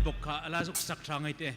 bok kha ala suk sak thangai te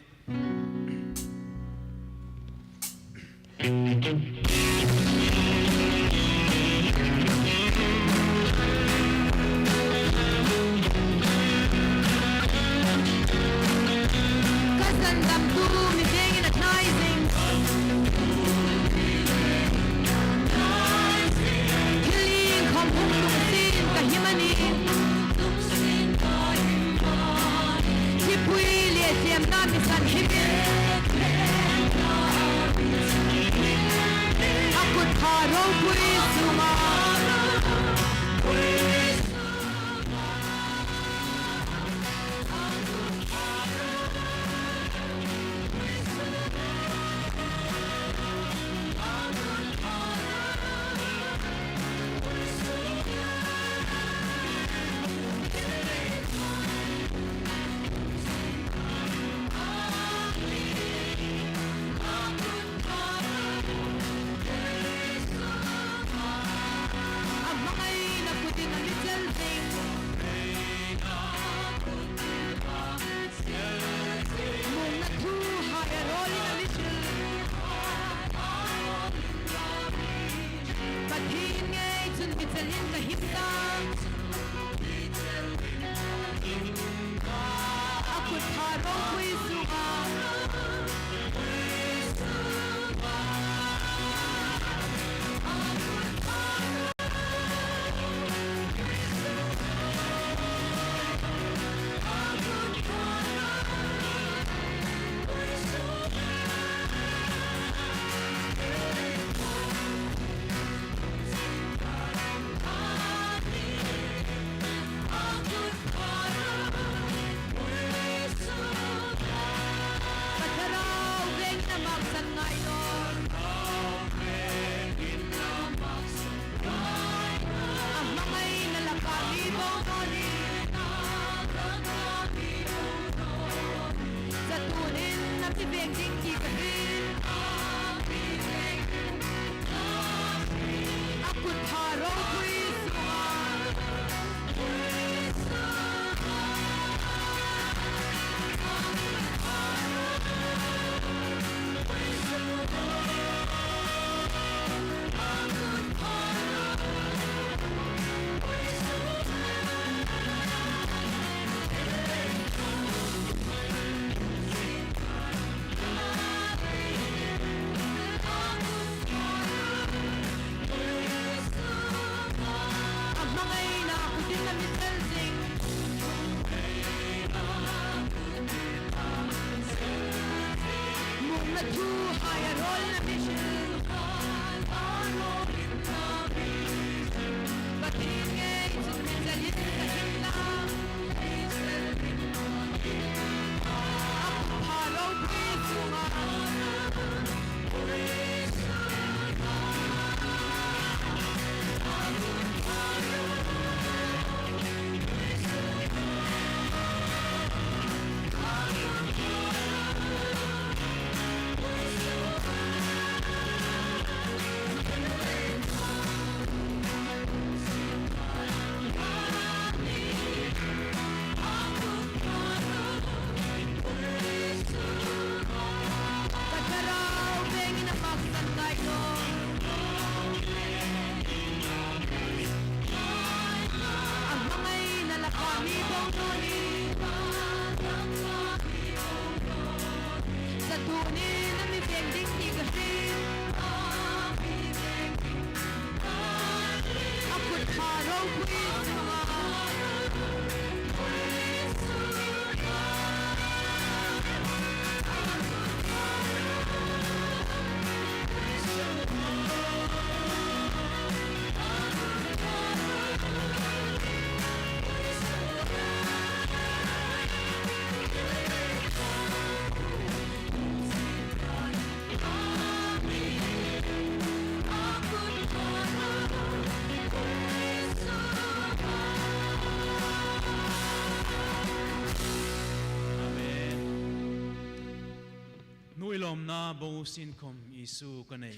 lom na bo sin khom isu kanai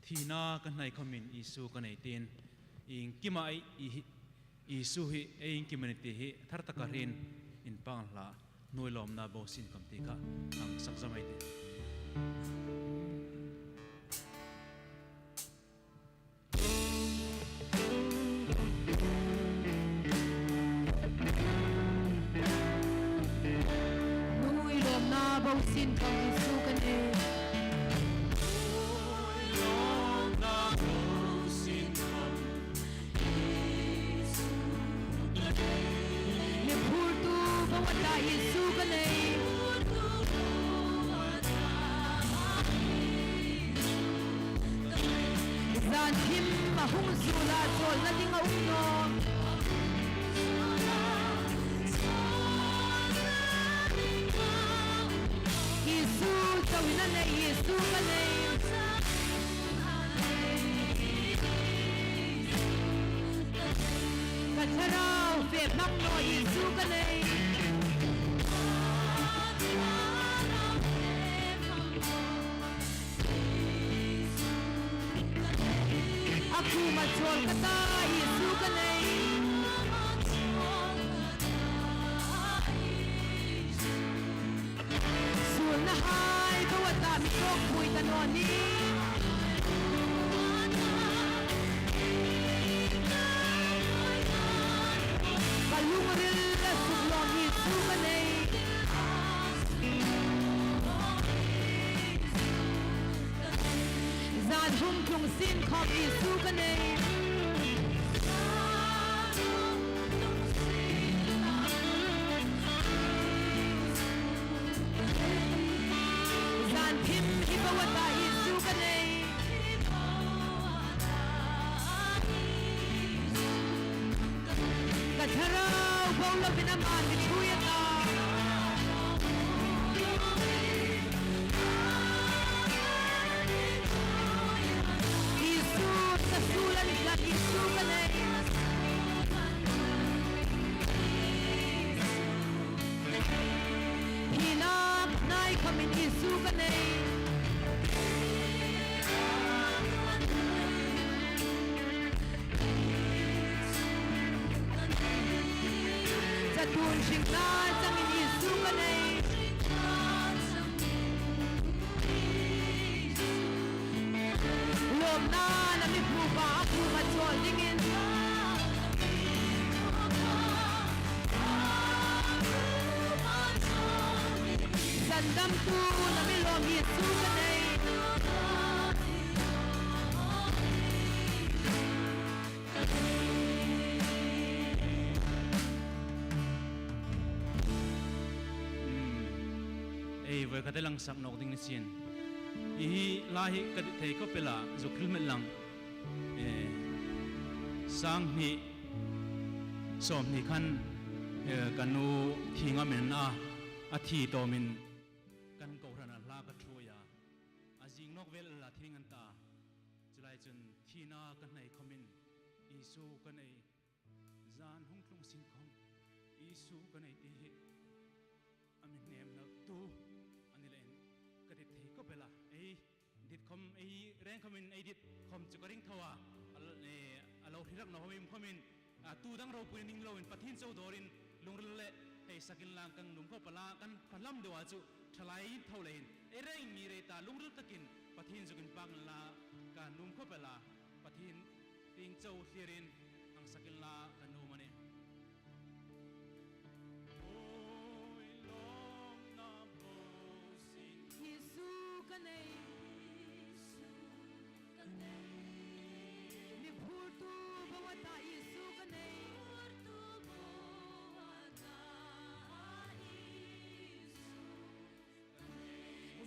thina kanai khomin isu kanai tin ing kimai isu hi ing kimaniti hi thartakarin in pang la noi lom na bo sin kam ti kha ang sak zamai te noi lom na bo sin kam Isu kan e Isu kan e zan him mahung zula chol na ding a umno Isu tawina na Isu kan e kacharao fe nam no Isu kan e aku macol kata Isu kan e sul na hai bawata mi kok pui tanoni kalungril la sublong Isu kan e zan hum kung sin khom Isu kan e zan phim ibawata Isu kan e kacharao bawla binaman bituyata Isu sasulan la Isu kan e hinak nai khamin Isu kan e Satun sing na changin Isu kan e lom na na mi phu ba aku ma chol dingin sandam tu na mi lom Isu kan e ei voi ka lang sak nok ding ni sin I la hi ka thei ko pela zukril met lang sang ni som ni khan kanu thinga men a thi to min kan ko rana la ka thuya ajing nok vel la thingan ta chulai chun thina kan nei khomin Isu kan ei zan hung tlung sin khom Isu kan ei ti amin nem na tu anilen ka ti thei ko pela ei dit khom ei reng khomin ei dit khom chukaring thawa alo thirak no homim khomin tu dang ro puin ning lo in pathin chau dorin lungril le ei sakin lang kang num ko pala kan phalam dewa chu thalai tholein ei reng mi re ta lungril takin pathin jukin pang la ka num ko pela pathin ting chau thlirin ang sakin la kan nu mane Isu kan e mi phurtu bawata Isu kan e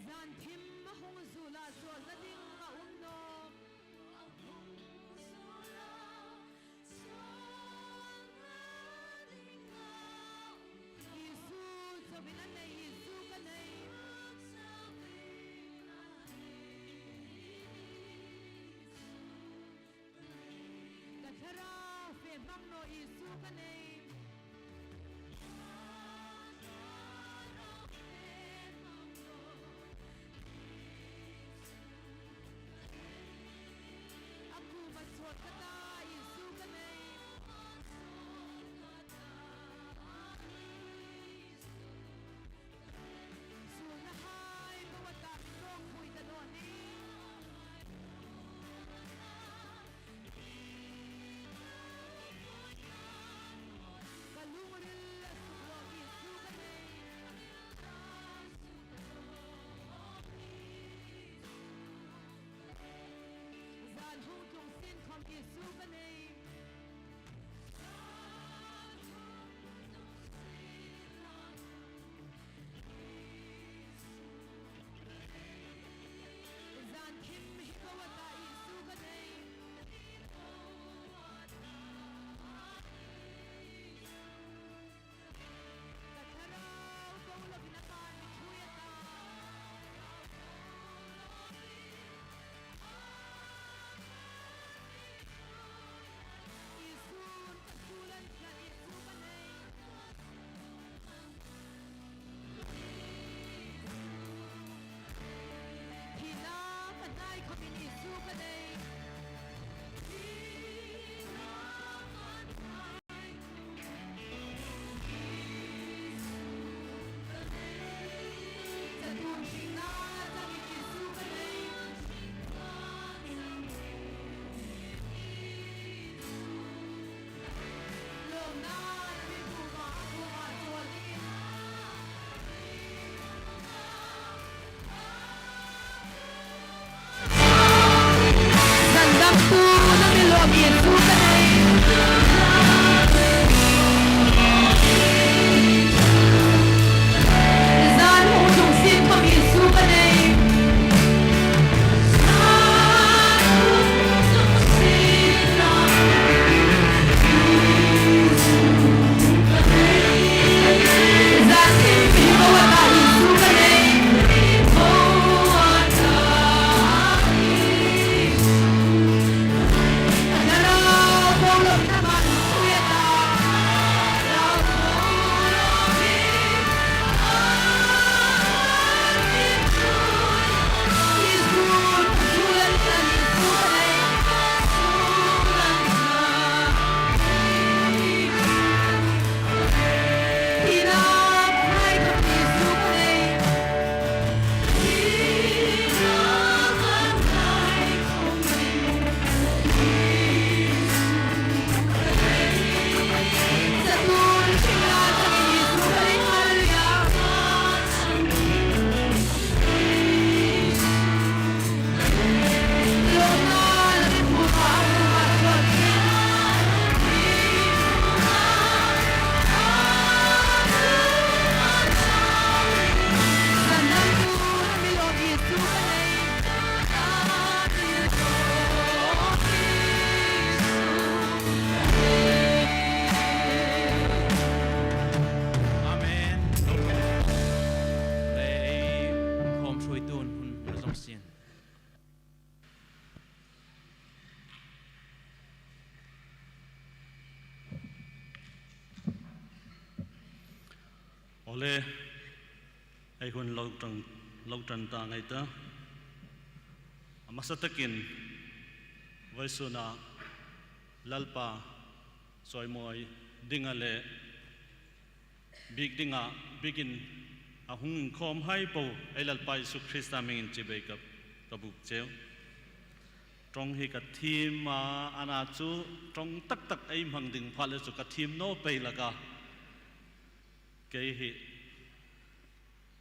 zan thim mahung zula chol na ding a umno Isu chawina nei Isu kan e kachara fe mamno Isu kan e aku masot kata Isu kan e Ole ai hun lo tan ta ngai ta amasatakin vaisuna lalpa soimoi dingale big dinga bigin ahung khom hai po ai lalpa Yesu Krista mingin chibai kap kabuk cheu trong hi ka thim ma ana chu trong tak ai mang ding phale chu ka thim no pe laga cái hi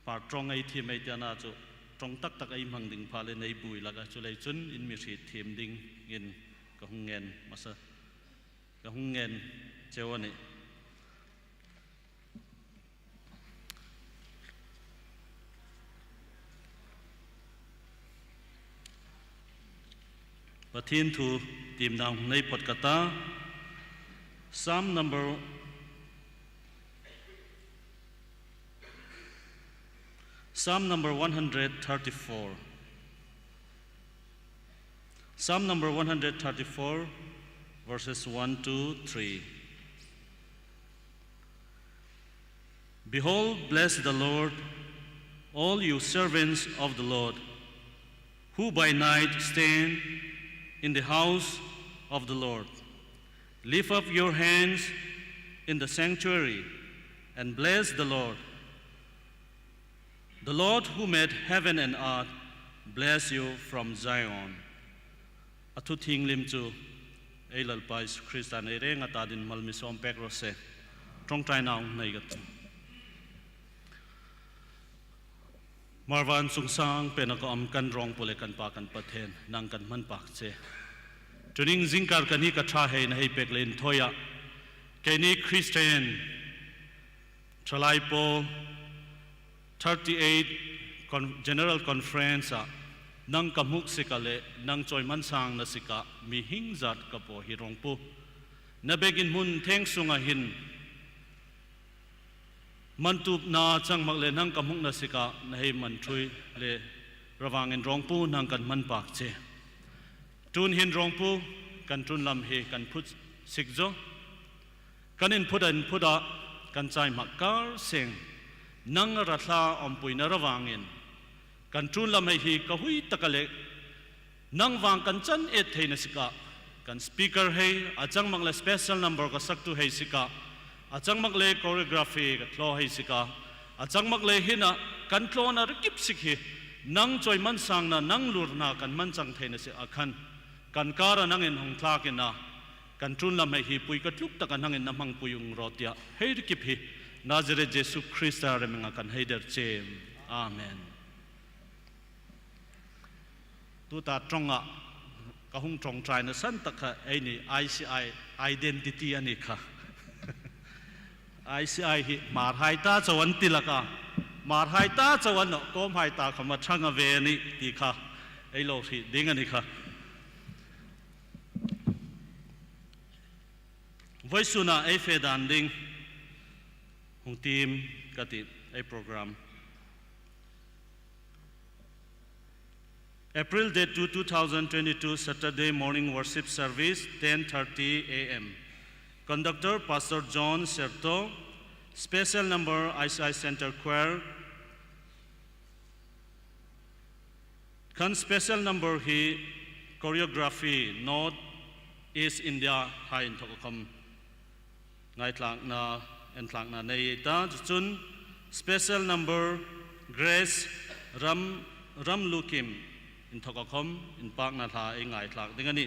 par trong ai thim ai tiana chu trong tak ai mang ding phale nei bui laga chu lei chun in mi thi thim ding in ka hung ngen masa ka hung ngen chewani Pathin thu tim nang nei potkata Psalm number 134. Psalm number 134, verses 1 to 3. Behold, bless the Lord, all you servants of the Lord, who by night stand in the house of the Lord. Lift up your hands in the sanctuary and bless the Lord. The Lord who made heaven and earth, bless you from Zion. Atu thing lim chu eilal pais Christian ere nga ta din malmi som pek ro se trong trai naung nei gat Marwan sung sang penako am kan rong pole kan pa kan pathen nang kan man pak che tuning zingkar kan hi ka tha he na hei pek len thoya keni Christian thalai po 38 General Conference nang kamuk sikale nang choi man sang na sika mi hing zat kapo hirong pu na begin mun theng sunga hin mantup na chang mak le nang kamuk na sika na hei man thui le rawang in rong pu nang kan man pak che tun hin rong pu kan tun lam he kan phut sikjo kan in phuda kan chai makar seng nang ratha ompui na rawangin kan tun lam hi ka hui takale nang wang kan chan et thei na sika kan speaker hei achang mak le special number ka sak tu hei sika achang mak le choreography ka thlo hei sika achang mak le hina kan thlo na rikip sikhi nang choi man sang na nang lur na kan man chang thei na se akhan kan kara nang en hong thla ke na kan trun lam hei hi pui ka tluk ta kan nang en namang puyung rotia hei rikip hi Nazareth Jesu Christ are menga kan heider chem amen tu ta tronga ka hung trong trai na san takha ai ni ICI identity ani kha ICI hi mar hai ta chawan tilaka mar hai ta chawan no kom hai ta khama thanga ve ni ti kha ai lo hi ding ani kha voisuna ai fe dan ding hung team kati ai program April date 2, 2022 Saturday morning worship service 10:30 a.m. Conductor Pastor John Serto. Special number ICI Center Choir. Kan special number hi choreography North East India hai in thokam ngai tlang na en tlang na nei ta chun special number Grace Ram Lukim in thokakhom in pak na tha ai ngai thlak dingani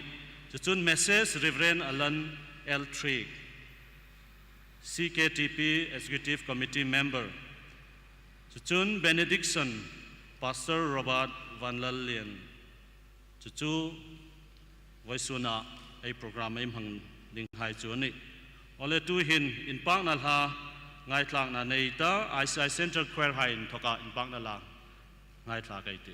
chun message Reverend Alan L. Trigg CKTP Executive Committee member chun benediction Pastor Robert Van Lallian chu voisuna ai program ai hang ding hai chu ni ole tu hin in pak na tha ngai thlak na nei ta ICI Center Choir hai in thoka in pak na la ngai thlak ai ti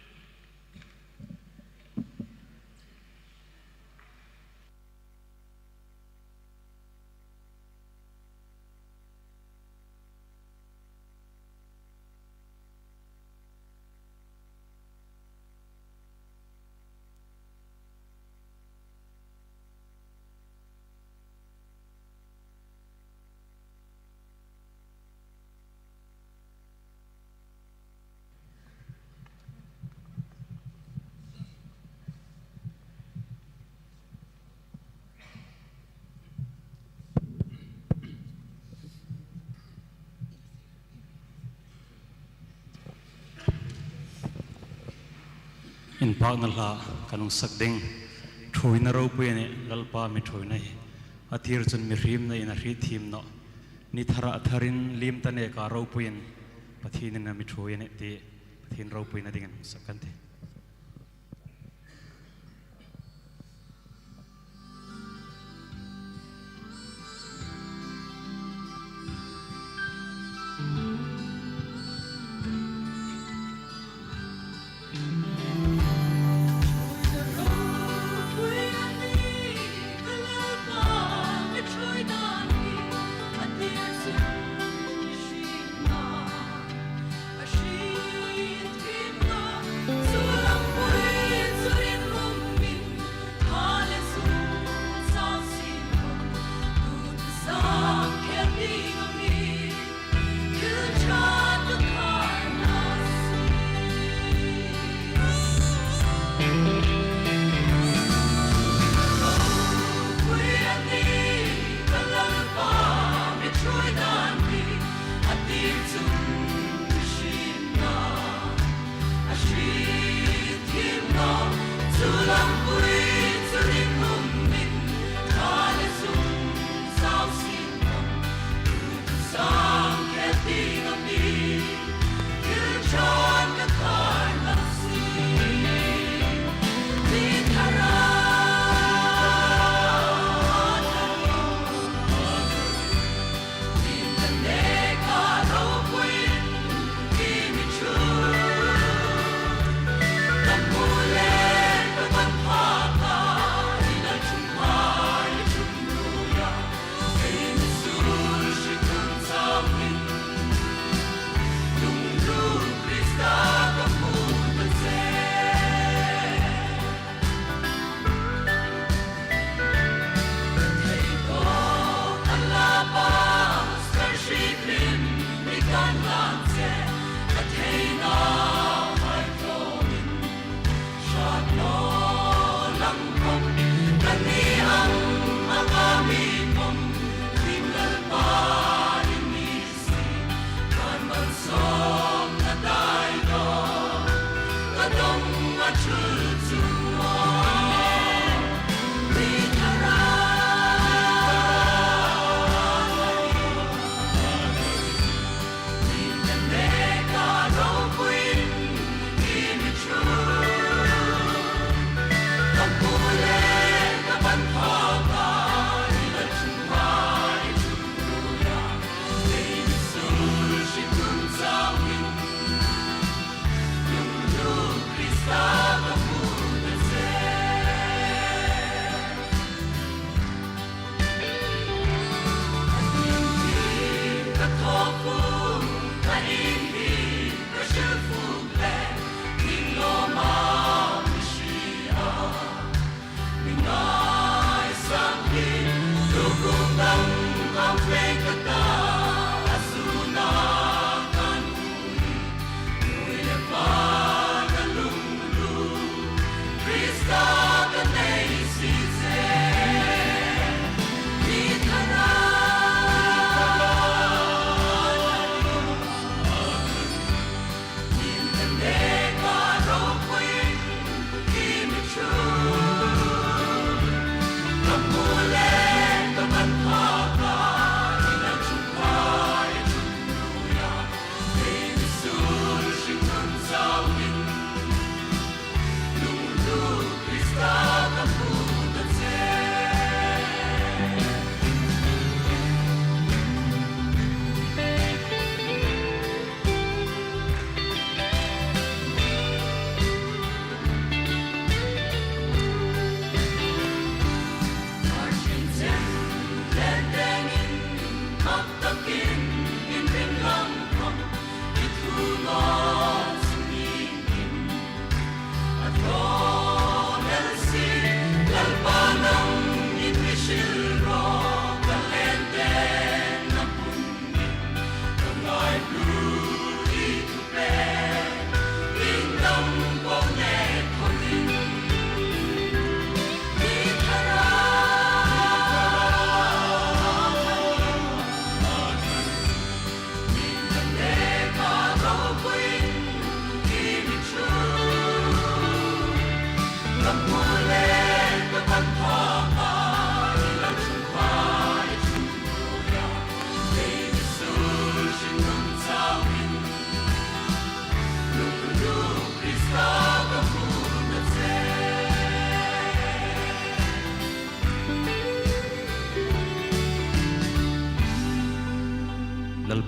in pak na la kanung sakding thui na ro pu ne lalpa mi thui nai athir chun mi rim na in a ri thim no ni thara atharin lim ta ne ka ro pu in pathin na mi thui ne ti pathin ro pu na ding sakan te So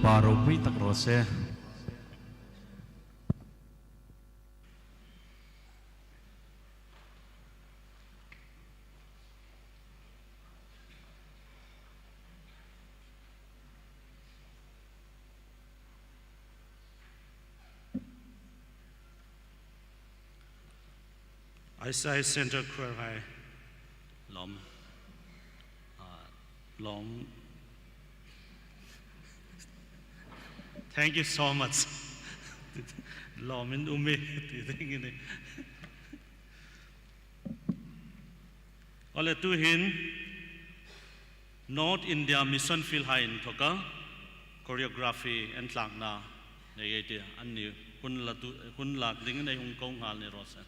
paro pui tak rose Isaiah Center Choir High Lom Lom. Thank you so much. Lom in Ume thinking Ole tu hin North India Mission Field High in Thoka choreography and tlangna negate anni kun la ding nei Hong Kong hal ni rosa.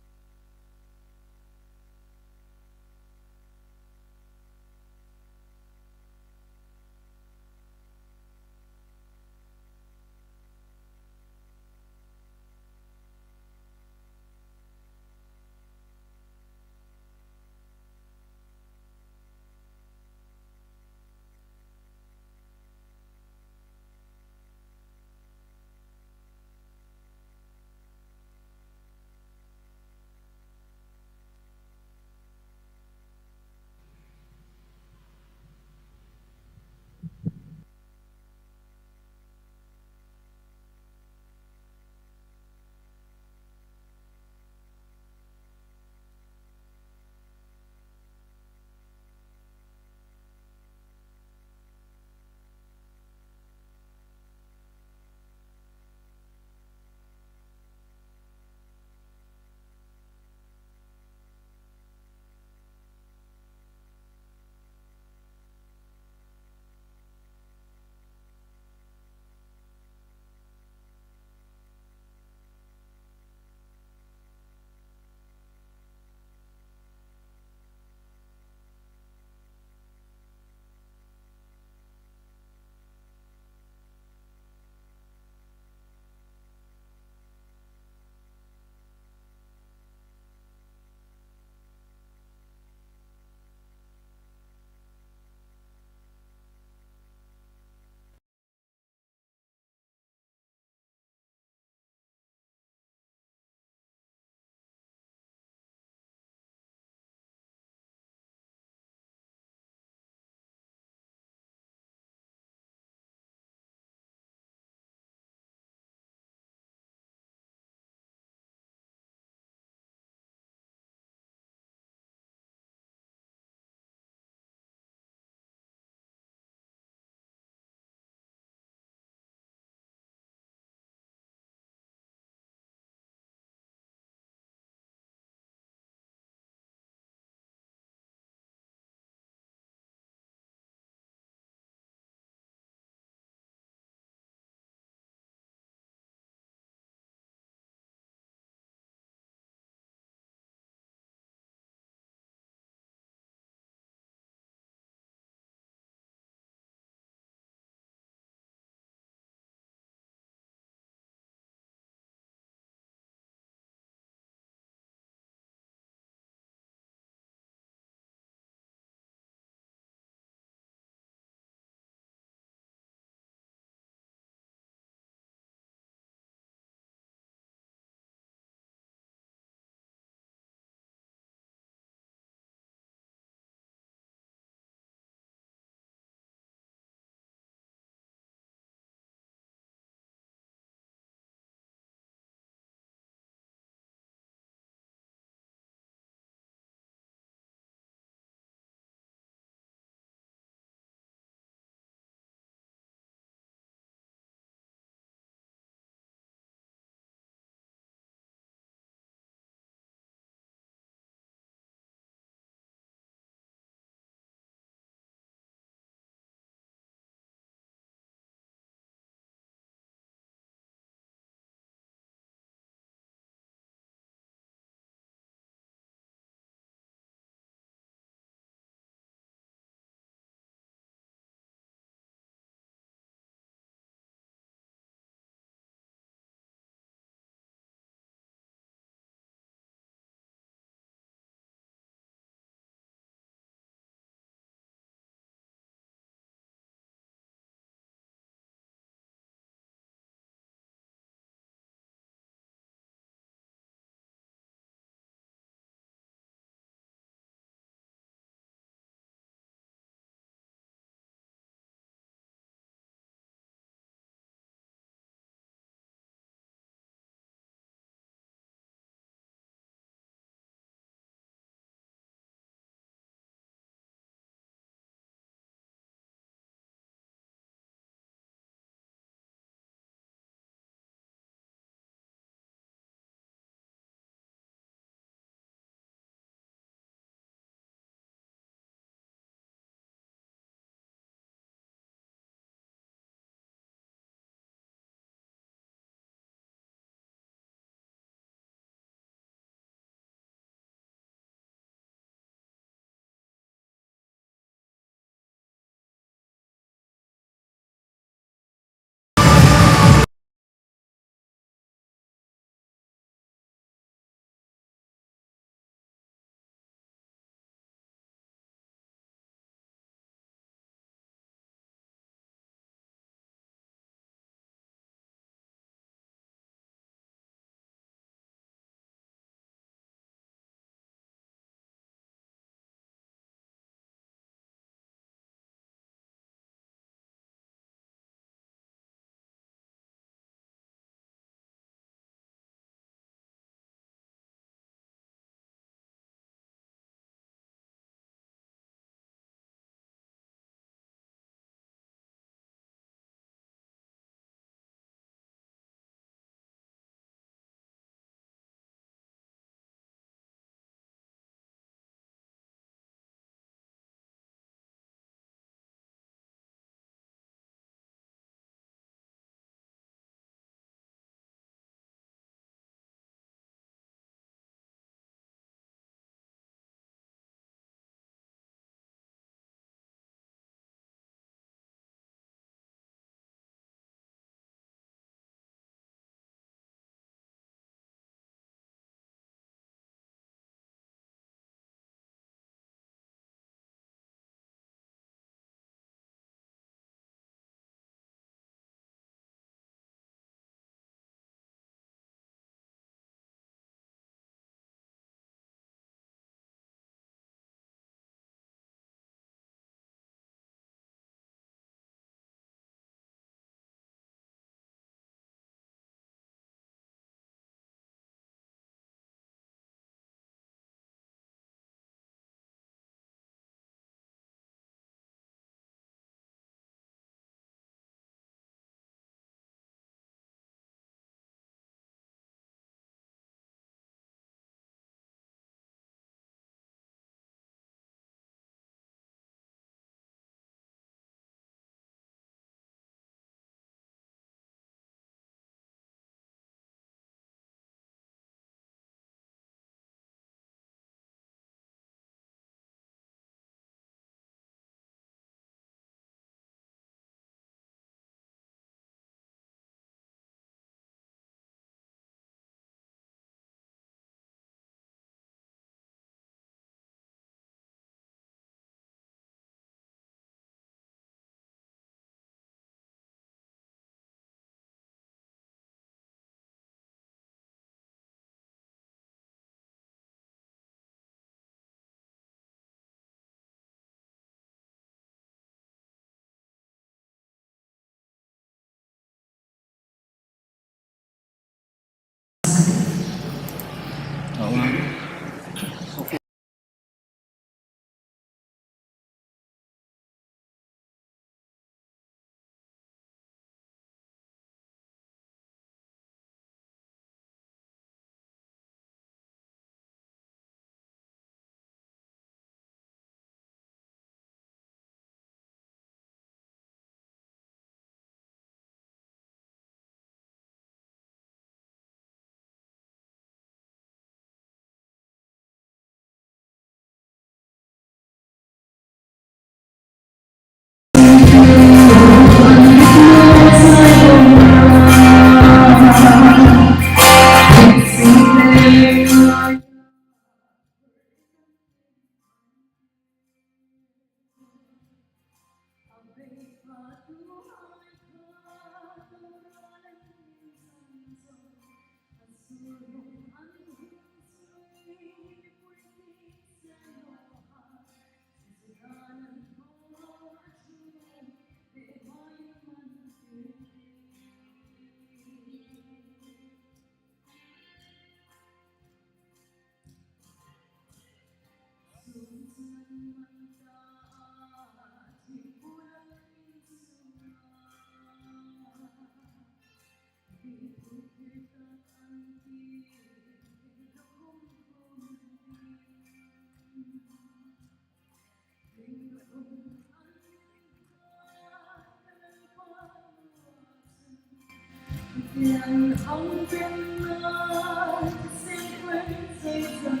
Yang pernah sempre sejalan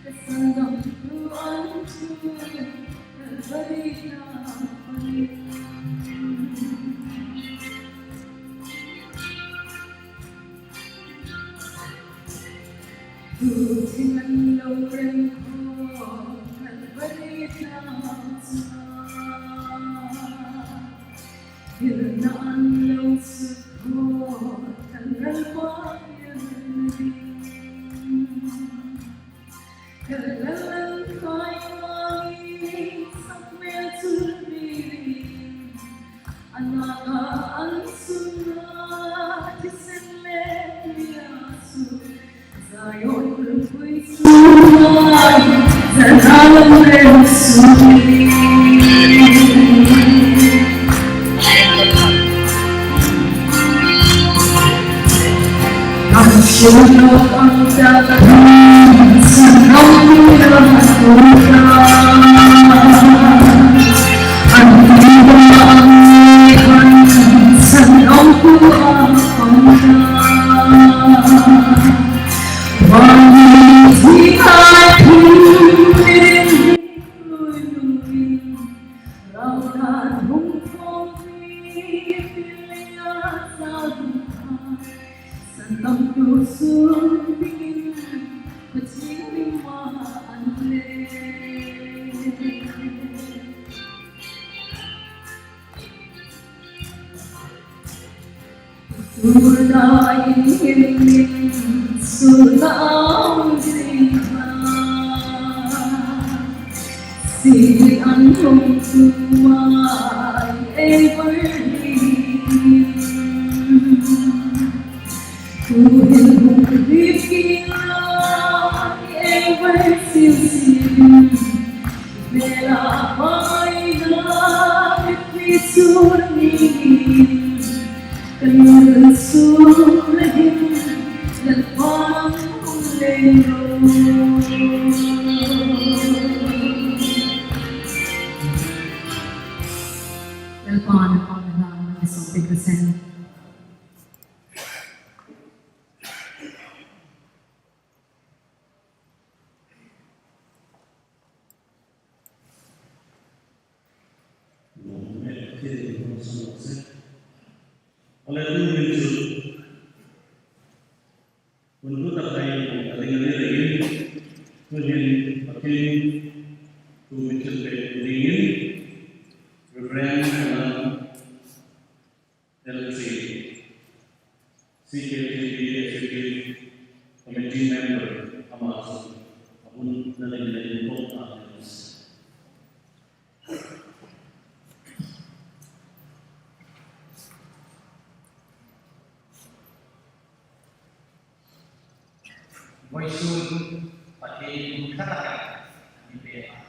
kesandang tuanku berberikan ku dengan lorengku berberikan Hirnaan lang support hanggang kailangan ko'y manging sambil tuloy Anak sunod Sinleliasu Sa'yo'y ko'y sunod Sa dalang resuli Sino ang dapat sa kanilang hatulan? Ang ibang ikan sa naupuan pangkat Bakit di ating pinulungin Rautan mong pumipili at sa duha Santang puso'ng tingin Patingin maanli Tunay himling Sunang siha Silian mong tuway evergreen Kuhin mong bibilang ever sisim Bela ay langit isunin Kaya sulahin ng pangulero El Pan ang pangalan ng isang biglasen Oleh itu, untuk terkait dengan ini, kemudian pakai tujuan ini, referensi dalam LC, CKTB, Executive Committee Member, Amas, apun dalam kota. Moisun pakai katakan di bawah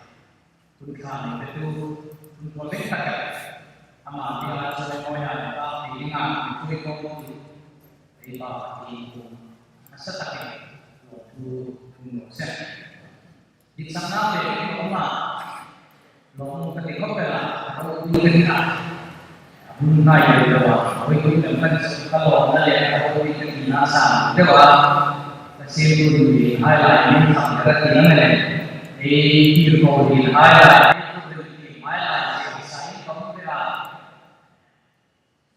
tulisan itu boleh katakan ama dia sudah moya tapi ingat itu itu di bawah itu asal waktu set di sana ada rumah lalu ketika bela kalau kita mulai dari bawah itu kan kalau ada kalau itu binasa bawah Sehingga di highlight ini sampai ke mana? Di video di highlight itu di highlight saya kamu berapa?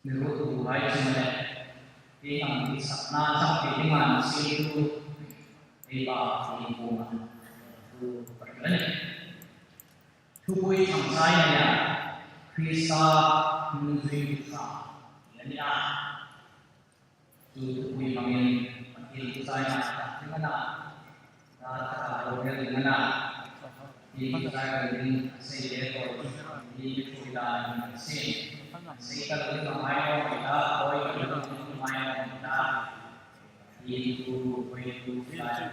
Menurut saya sebenarnya yang di sana sampai di mana sih itu di lingkungan itu berjalan. Tubuh saya bisa menuju bisa, jadi tubuh kami di saya di mana kalau di mana di saya di saya di kita di sini kalau kita main kita boy kita main kita itu saya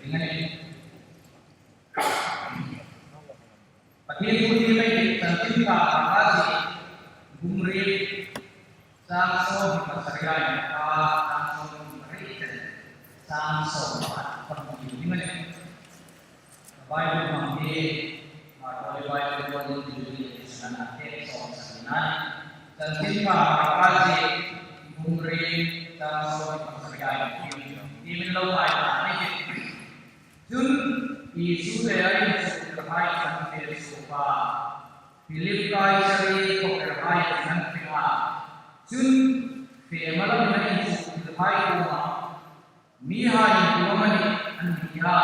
dengan ini Pakai putih lagi cantik kasih bumri samso pasarian samso bumri samso permainan baik mandi atau baik buat jadi sana so sana cantik kasih bumri samso pasarian ini lawan ini jun isu dari terbaik sampai supa Philip kai sari ko terbaik sampai jun malam ini terbaik kuma miha yang kumani anbiya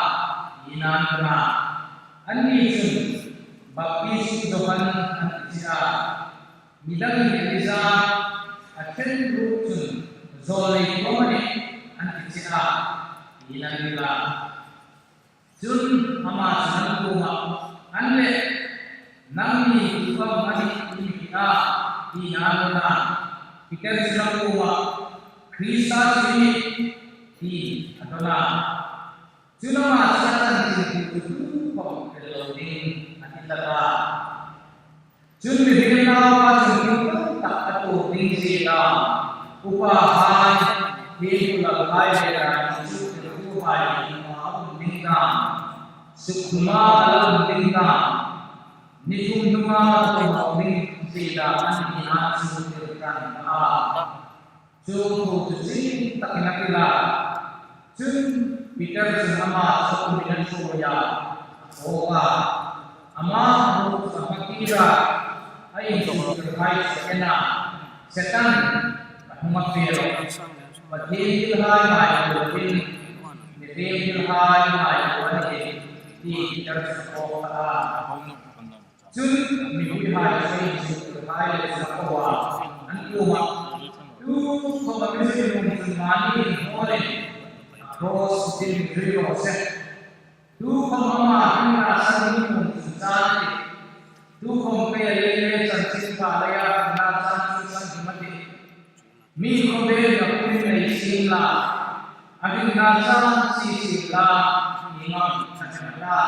inanna anni jun bakti sudohan anbiya midang eliza aten rukun zolai kumani anbiya inanna Jun ama senang kuma ande nami tuwa mani kita di nana pikir senang kuma Krista sini di adona Jun ama senang itu kok keloding anitara Jun bikin apa Jun tak atu tinggi upahai di ulai daerah Jun upahai Sukma alam tinggal nikum nunga atau mungkin tidak anjina sudirkan Jumbo tusi tak nakila Jum Peter sama sekumpulan soya Oka ama sama kira ayo terbaik sekena setan umat fero Badil hai badil Debil hai mai wani di tersekolah jun minggu hai sai hai sekolah anuma tu komisi mani oleh terus di video set tu komama ina sani munsani tu kompere sansin kalaya na sansin mati mi kombe na kumai sila Aking nasa sisila imam kacamata,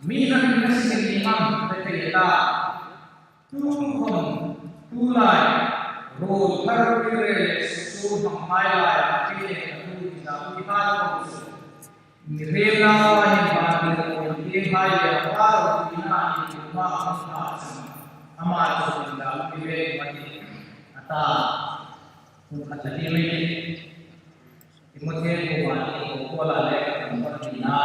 minang nasi imam berkata, tuhon tulai roh terkere susu menghayal kini aku tidak lihat khusus. Mirela yang bagi dihayal baru bina di rumah masing amat tidak pilih bagi kata kata diri. Kemudian kumani kuala lek tempat dina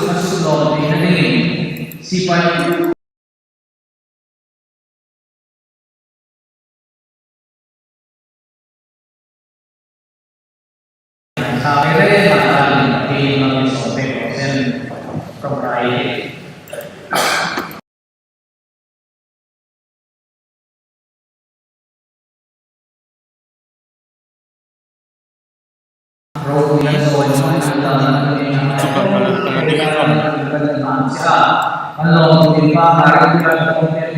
masuk lor di negeri sifat sampai makan di mabis persen perai roh yang soalnya kalau timpa hari bulan kemudian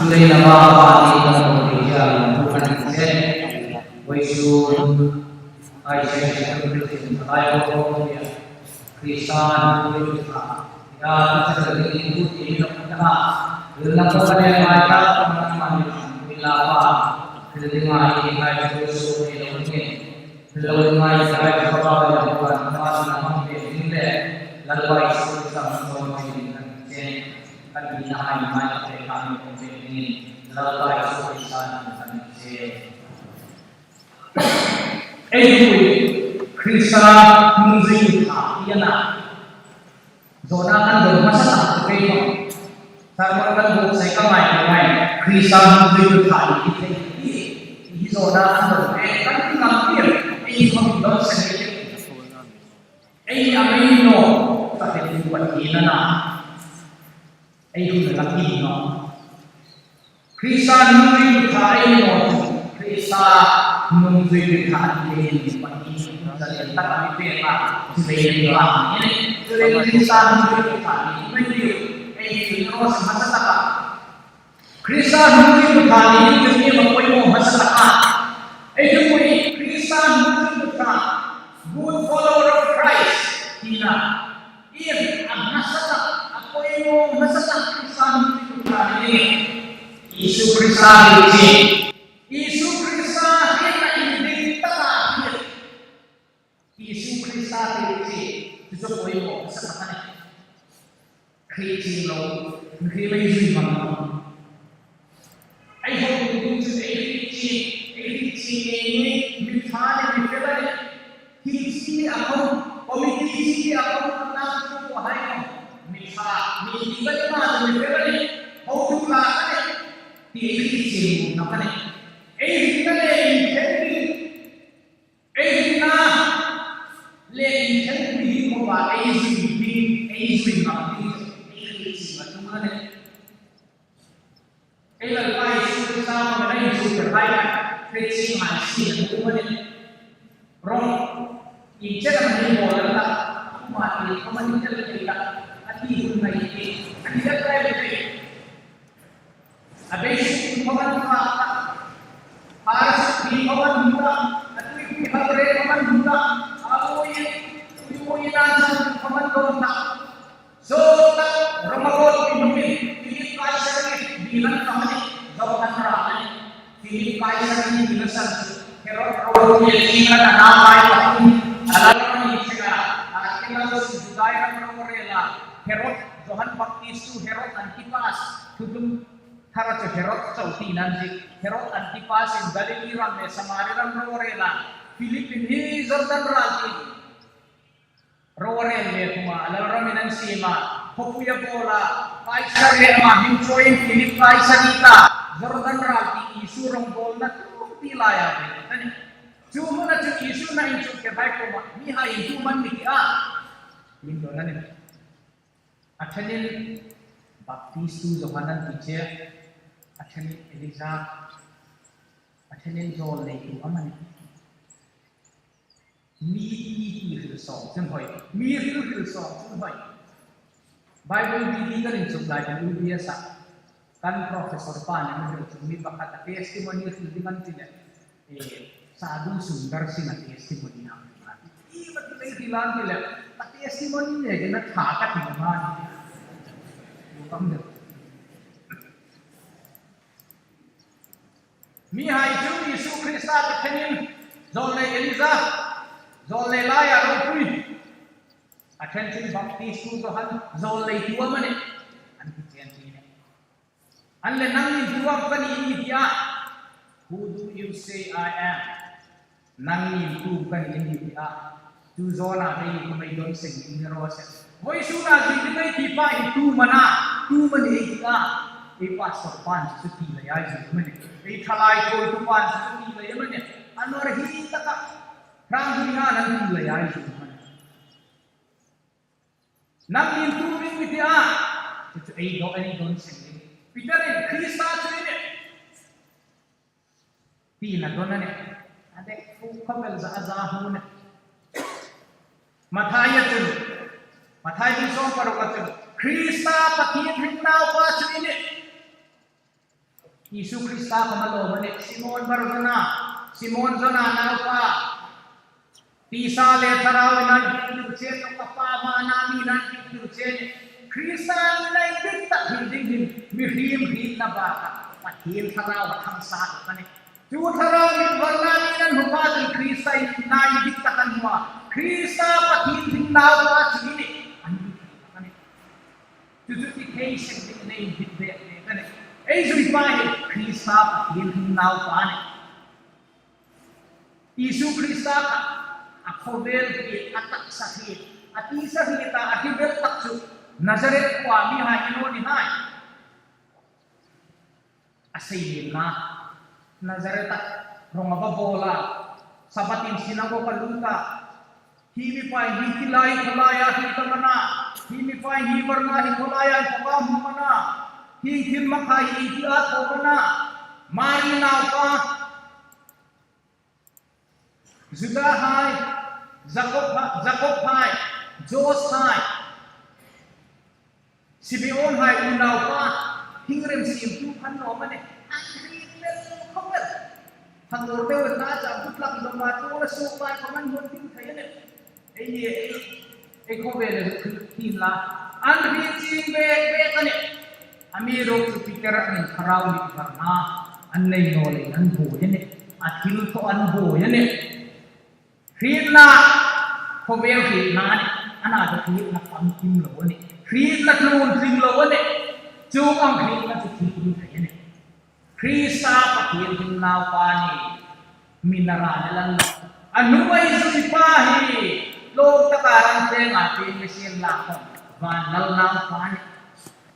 sudah nama pati dan Indonesia bukan Indonesia Waisun Aisyah Ayo Krisan ya seperti itu ini kita dalam keadaan mereka teman-teman bilapa kedengar ini kayak itu ini dalam mai saya coba yang buat nama ini lalu Aisyah sama ini kan bina mai kami ini lalu Aisyah Krista muzin yana zona kan do masa ke ko sarma kan do sai ka mai Krista muzin hi zona kan do kan kam pir ko do sai amino ta te buat ina hu na ki no Krista muzin no Krista muzin ni dan tak kami pernah sebagai orang ini sebagai Kristen hidup kami ini terus masa tak Kristen hidup kami ini jadi mempunyai masa tak itu pun Kristen hidup kami good follower of Christ ina ini masa tak apa yang masa tak Kristen hidup kami ini Yesus Kristus ini Yesus Kristus kita ini tak Yesus Kristus ini juga boleh bawa sesuatu kritik lo, mungkin lagi mana? Ayah itu kritik ini misalnya kritik apa? Komisi apa tentang itu wahai misal bagaimana misalnya mau juga kritik apa nih? Kita Lagi kan pilih mau Asian market, macam mana? Kalau Asian sama mana Asian berbeda, kreasi masih macam mana? Rom, ini cara mana boleh tak? Mati, kamu ini cara kita, hati itu ini, hati kita berbeda. Habis kamu apa? Harus kamu buka, hati kita berbeda kamu buka. Aku ini nanti kamu tak. So tak Ramadan ini Philip Kaiser ini bilang kamu ni jawatan ramai. Philip Kaiser ini bilang Herod ini ada nama itu alam ini sekarang. Kita harus budaya Roma Herod Johan Baptis itu Herod Antipas tujuh harus Herod Sauti nanti Herod Antipas yang dari Iran Samaria Roma Philip ini Jordan Rati Roren le kuma alam minan sima hokuya bola Kaiser le mahim join Philip Kaiser kita Jordan Rati isu rong bol na tila ya tani cuma na isu na isu ke baik kuma ni ha isu man ni ini dolan ni achanin Baptis tu Yohanan teacher achanin Eliza achanin Joel le tu amanมีคือสองซึ่งหอยมีคือสองซึ่งหอยไบเบิลดีๆก็เรียนจบได้เป็นวิทยาศาสตร์กันโปรเฟสเซอร์ปานมันเรียนจบมีประกาศเทสติโมนีคือที่มันที่เนี่ยสาธุสุนทรสินะเทสติโมนีนะที่มันที่ไม่ที่ร้านที่เนี่ยเทสติโมนีเนี่ยจะนัดขากันที่บ้านดูคำเดียวมีหายจุดยิสุคริสต์เป็นคนนี้โจเลเอลิซาZolay laya rupui, attention Baptis tu Tuhan Zolay tua mana? Antikian ini. Anle nangi tua kan ini dia. Who do you say I am? Nangi tu kan ini dia. Tu zona ini kumai don sing ini rosa. Woi sudah jadi tipa itu mana? Tu mana dia? Tipa sopan sesuatu laya itu mana? Ithalai tu pan sesuatu laya mana? Anor hini tak. Rang dunia nanti layai semua. Nanti itu mungkin dia, itu ini don sendiri. Peter ini Kristus ini, tina dona ni, ada kukabel zahun. Mataya tu song parukat tu. Kristus pakai hindau pas ini. Yesus Kristus kemana mana? Simon zona napa? Tisa le taraw na dirce to kapama nami na dirce Kristan na ikta hinding mihim na baka patil taraw thamsa kane tu taraw mit varnami nan hupat Kristan na ikta kanwa Krista patil hindaw wa chini kane justification ne hidde kane ei jui pahe Krista patil hindaw paane Isu Krista akovel ki atak sakit ati sakita ati betaksu Nazaret kwa mi hai ino ni hai asilina Nazaret rongaba bola sabatin sinago kaluta himi pai hikilai kolaya hitamana himi pai hibarna hikolaya hikam mana hikim makai ikiat mana mari nauka Judah hai, Jacob hai, Jos hai, Simeon hai, Unau pa, hingrem sim tu kan nomane, angri bel komer, hangor bel kaca butlak domatu na sukai kaman hunting kaya ne, komer tin la, angri sim be kane, amiro tu pikir ang karau ni karna, anlay nolay anbo yane, atil to anbo yane. Krina kovel krina ana da krina pamkim lo ne krina klon kring lo ne chungam krina chu thi ne krista pathil kin naw pa ni minara lan anuai su pahi log takaran te ngati mesin la ko van nal naw pa ni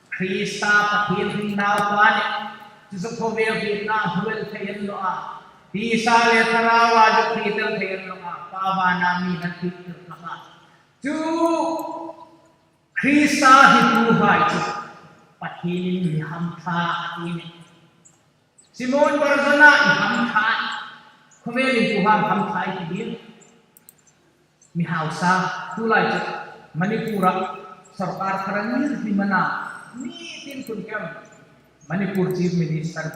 krista pathil kin naw pa ni chu kovel krina huel thein lo a Isa le tarawa jo kritel thein lo a pawana mi natik naka tu Krista hitu hai tu pathinin ham tha ini Simon Barzana ham tha khovelin tu ham thai ti mi hausa tu lai tu Manipura sarkar karangir di mana ni tin kun kam Manipur chief minister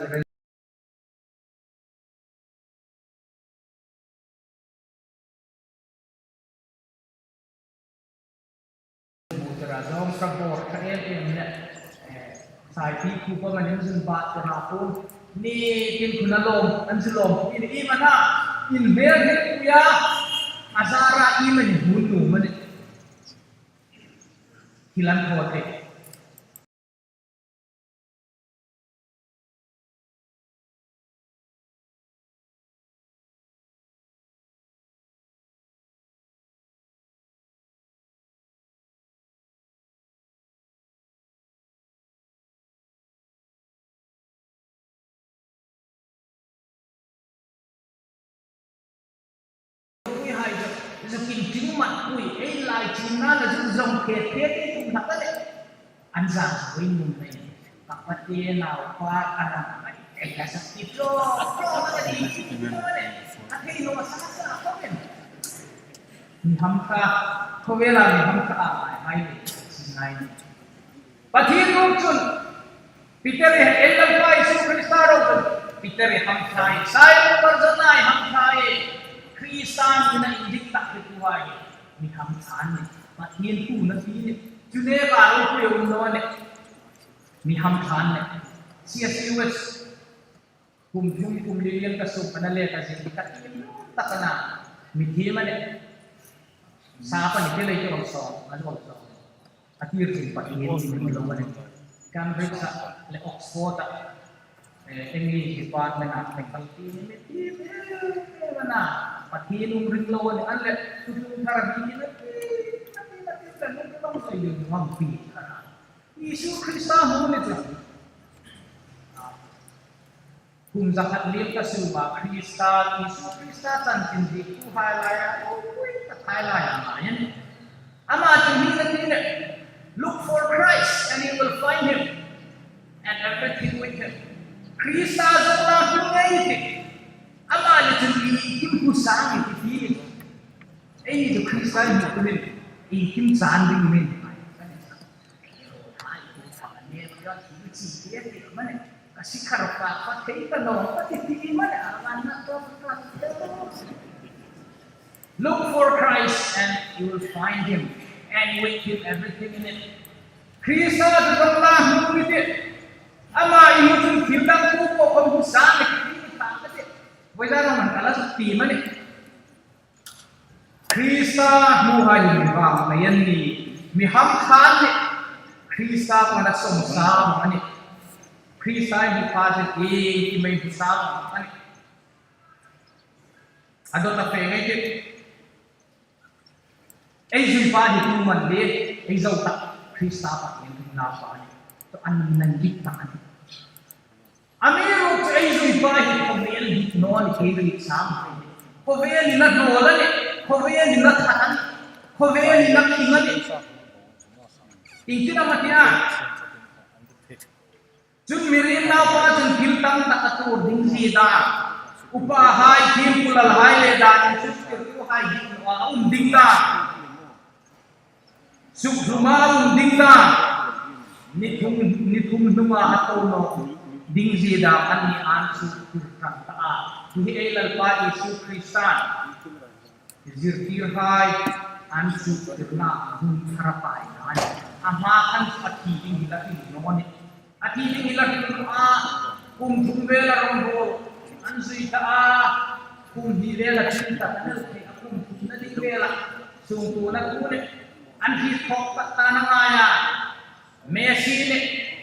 Razong sabor kael ne sai pi ku pa manin jun ba ta pun ni tin kunalom anjulom ini mana in ber he ya azara iman hunu man hilan khote Zakin tingmat kui lai China la jung zong ke tum thak le anjang kui mun nei kapate naw pa kana ai ka sakti pro ma di ate no masasa ko men ni hamka ko vela ni hamka ai sinai pathin rum chun Peter elal pa Isu Kristaro Peter hamkai sai barzanai hamkai Krisan na indik tak ketuai ni hamsan ni pathin tu na ti ni june baro ko yung no ne ni hamsan ne CSUS kum lilian ka so panale ka sin katin takana mithi man ne sa pa ni kelai ko so an ko so atir sin pathin ni lo man Cambridge le Oxford English department of faculty ni mana pathin ring lo ni alle tutung karabi ni kan so yung mampi Isu Krista mo ni kung zakat lim ka suba Krista Isu Krista tan hindi ku halaya halaya mayan ama tumingin look for Christ and you will find him and everything with him Krista Allah punya ama itu kusang itu itu Krista itu ni ikim sanding ni kasih karpa pakai tanong pakai mana anak tu look for Christ and you will find him and with him everything in it Krista Allah punya ama itu tidak kupo pembusaan ini tak ada wajah orang kalau seperti mana Krista muhai bang mayan ni miham khan ni Krista pada somsam ni Krista di fase ini main besar ni adon na pengai ke ai zui pa di tu man de ai zau ta Krista pa yang na pa ni to an nan dik ta an amiro to ai zui pa hi ko mel dik no ni ke ri sam ko ve ni na no la ni ko ve ni na tha an ko ve ni na ki ngani tingkina matia jun mirin na pa jun kiltang ta atur ding si da upa hai kim pulal hai le da ni su hai ding wa ding da Sukma undingda nitum numa atau no ding zida ani ansu kurta ni elal pa Yesu Kristan zirtir hai ansu kurna hum harapai ani amakan ati ding hilati nomone ati ding hilati a tumvela rombo ansu ita hilela cinta kanal ke tumna dingvela sungtuna kune anhi thok tanang aya Messi ne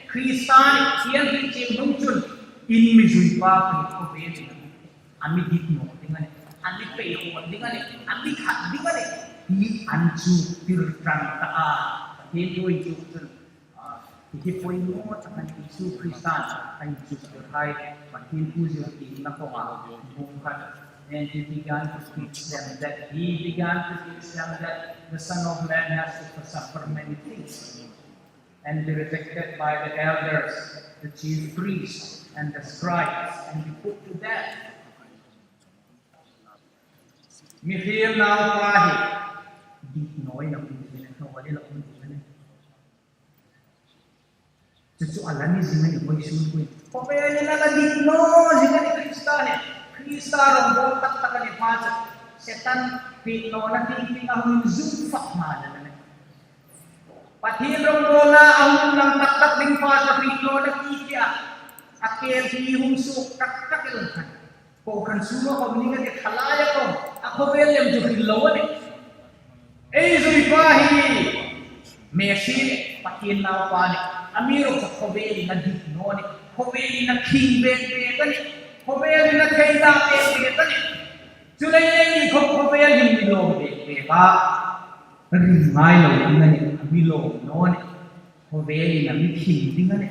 Kristan kian ri chim chun in mi jui pa ko be ni ami dik no dingane ami pe ko dingane ami khat dingane ni anju tir tran ta a he doi ju chun ki poi no tangan Yesu Kristan ai ju hai patin pu ju ti na ko ma bung khat. And he began to teach them that the Son of Man has to suffer many things and be rejected by the elders, the chief priests, and the scribes, and be put to death. Mihir now pahi di noi na pun no wale la pun ni cucu alani zingani boy sun kuin pokoknya na la di no zingani Kristane Krista rombong tak ni paja setan pino na tingting ahun zoom fak mana na patin rombong na ahun lang tak ding paja pino na kikya akel hi hum su tak elkan ko kan suno ko ninga de khalaya ko ako velem jo hilone ei zui pahi Messi patin na pani amiro ko veli na dik no ni ko veli na king be kani Kobel na kaida pe tani julai ni kobel ni lo be ba rimai lo ngani milo no ni kobel na mi thi dingane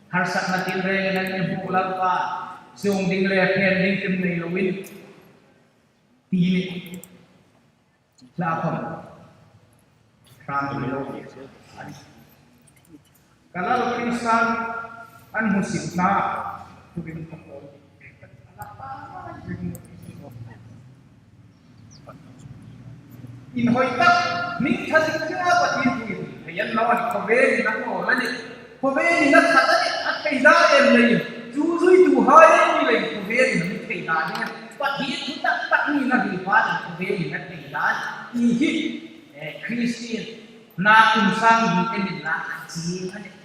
har sak na tin re na ni bukla pa siung ding le pen ding tim nei lo win ti ni la phom ram ni lo kalau Kristan an musibna turin ko in hoita min thazikya patin pu yan lawan ko be na ko lani ko be ni na thata ni akai da em lei chu zui tu hai ni lei ko be ni mi kai da ni patin tu tak ni na bi pa ko be ni na kai da ni hi Christian na kun sang bi en na chi ani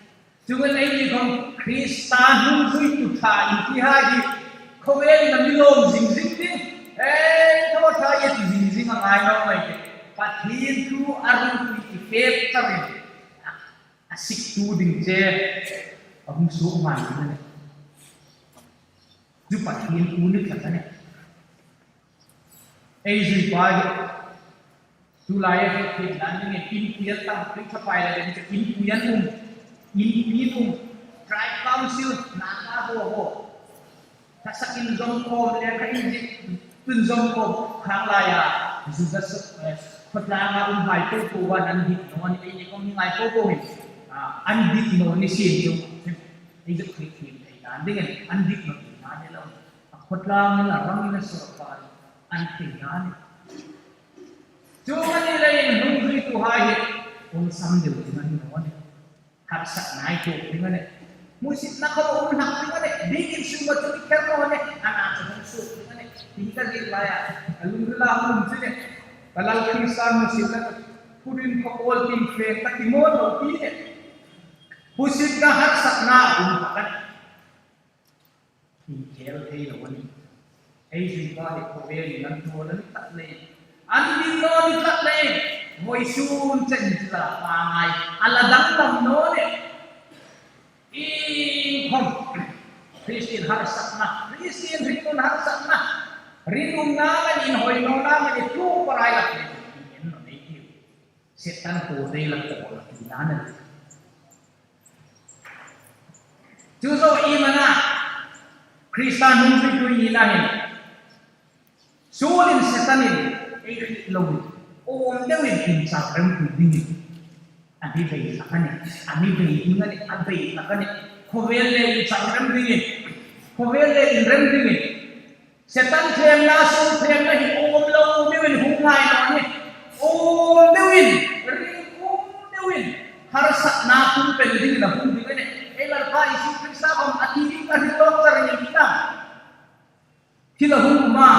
Tuhan ini kong Kristan huzui tuta intihadi kaweli na milom zing ni kau thaya ti zing ang ayaw may patin tu arun tu ifet kami asik tu ding je ang suman ni ju patin tu ni katanya zui pagi tu layak ke landing in pian tang pri sapai la de in pian Ini tribe council naka ho kasakin zong ko le ka inji tun zong ko khang laya juga petlanga hai ko wan an dit no ni ko ni ngai ko ni an dit no ni sin jo ni de kri ai dan dengan an dit no ni na ne lo petlanga la rang ni so pa an ti na ni jo ni le nung kri tu hai on sam de ni no ni harsak naik tu dengan ni musik nak kau nak dengan ni bikin semua tu kerana ni anak semua dengan ni tinggal di layak alhamdulillah mungkin ni kalau Kristan musik nak purin kau tim fair tak timur ni musik dah harsak nak kan tinggal di lawan ni juga di kaweli dan tuan tak le andi no di tak le Moisun cenjla pangai aladang tam none in kom Kristin harsak na isin rinun harsak na rinun naman inhoy no naman itu paray lak in no native setan ko day lak ko lak inanan juzo imana Kristan hum itu inahin sulin setanin lowi dewin insya Allah dingin Abi bayi lakane, abi bayi ingane, abi lakane. Kowele insang dingin, kowele inrem dingin. Setan krem langsung krem lagi lo dewin hungai nani, dewin, dewin. Harus nakun pending na pun dingin. Elar pa isi Krista kom atiri ka di dokter yang kita. Kila huma,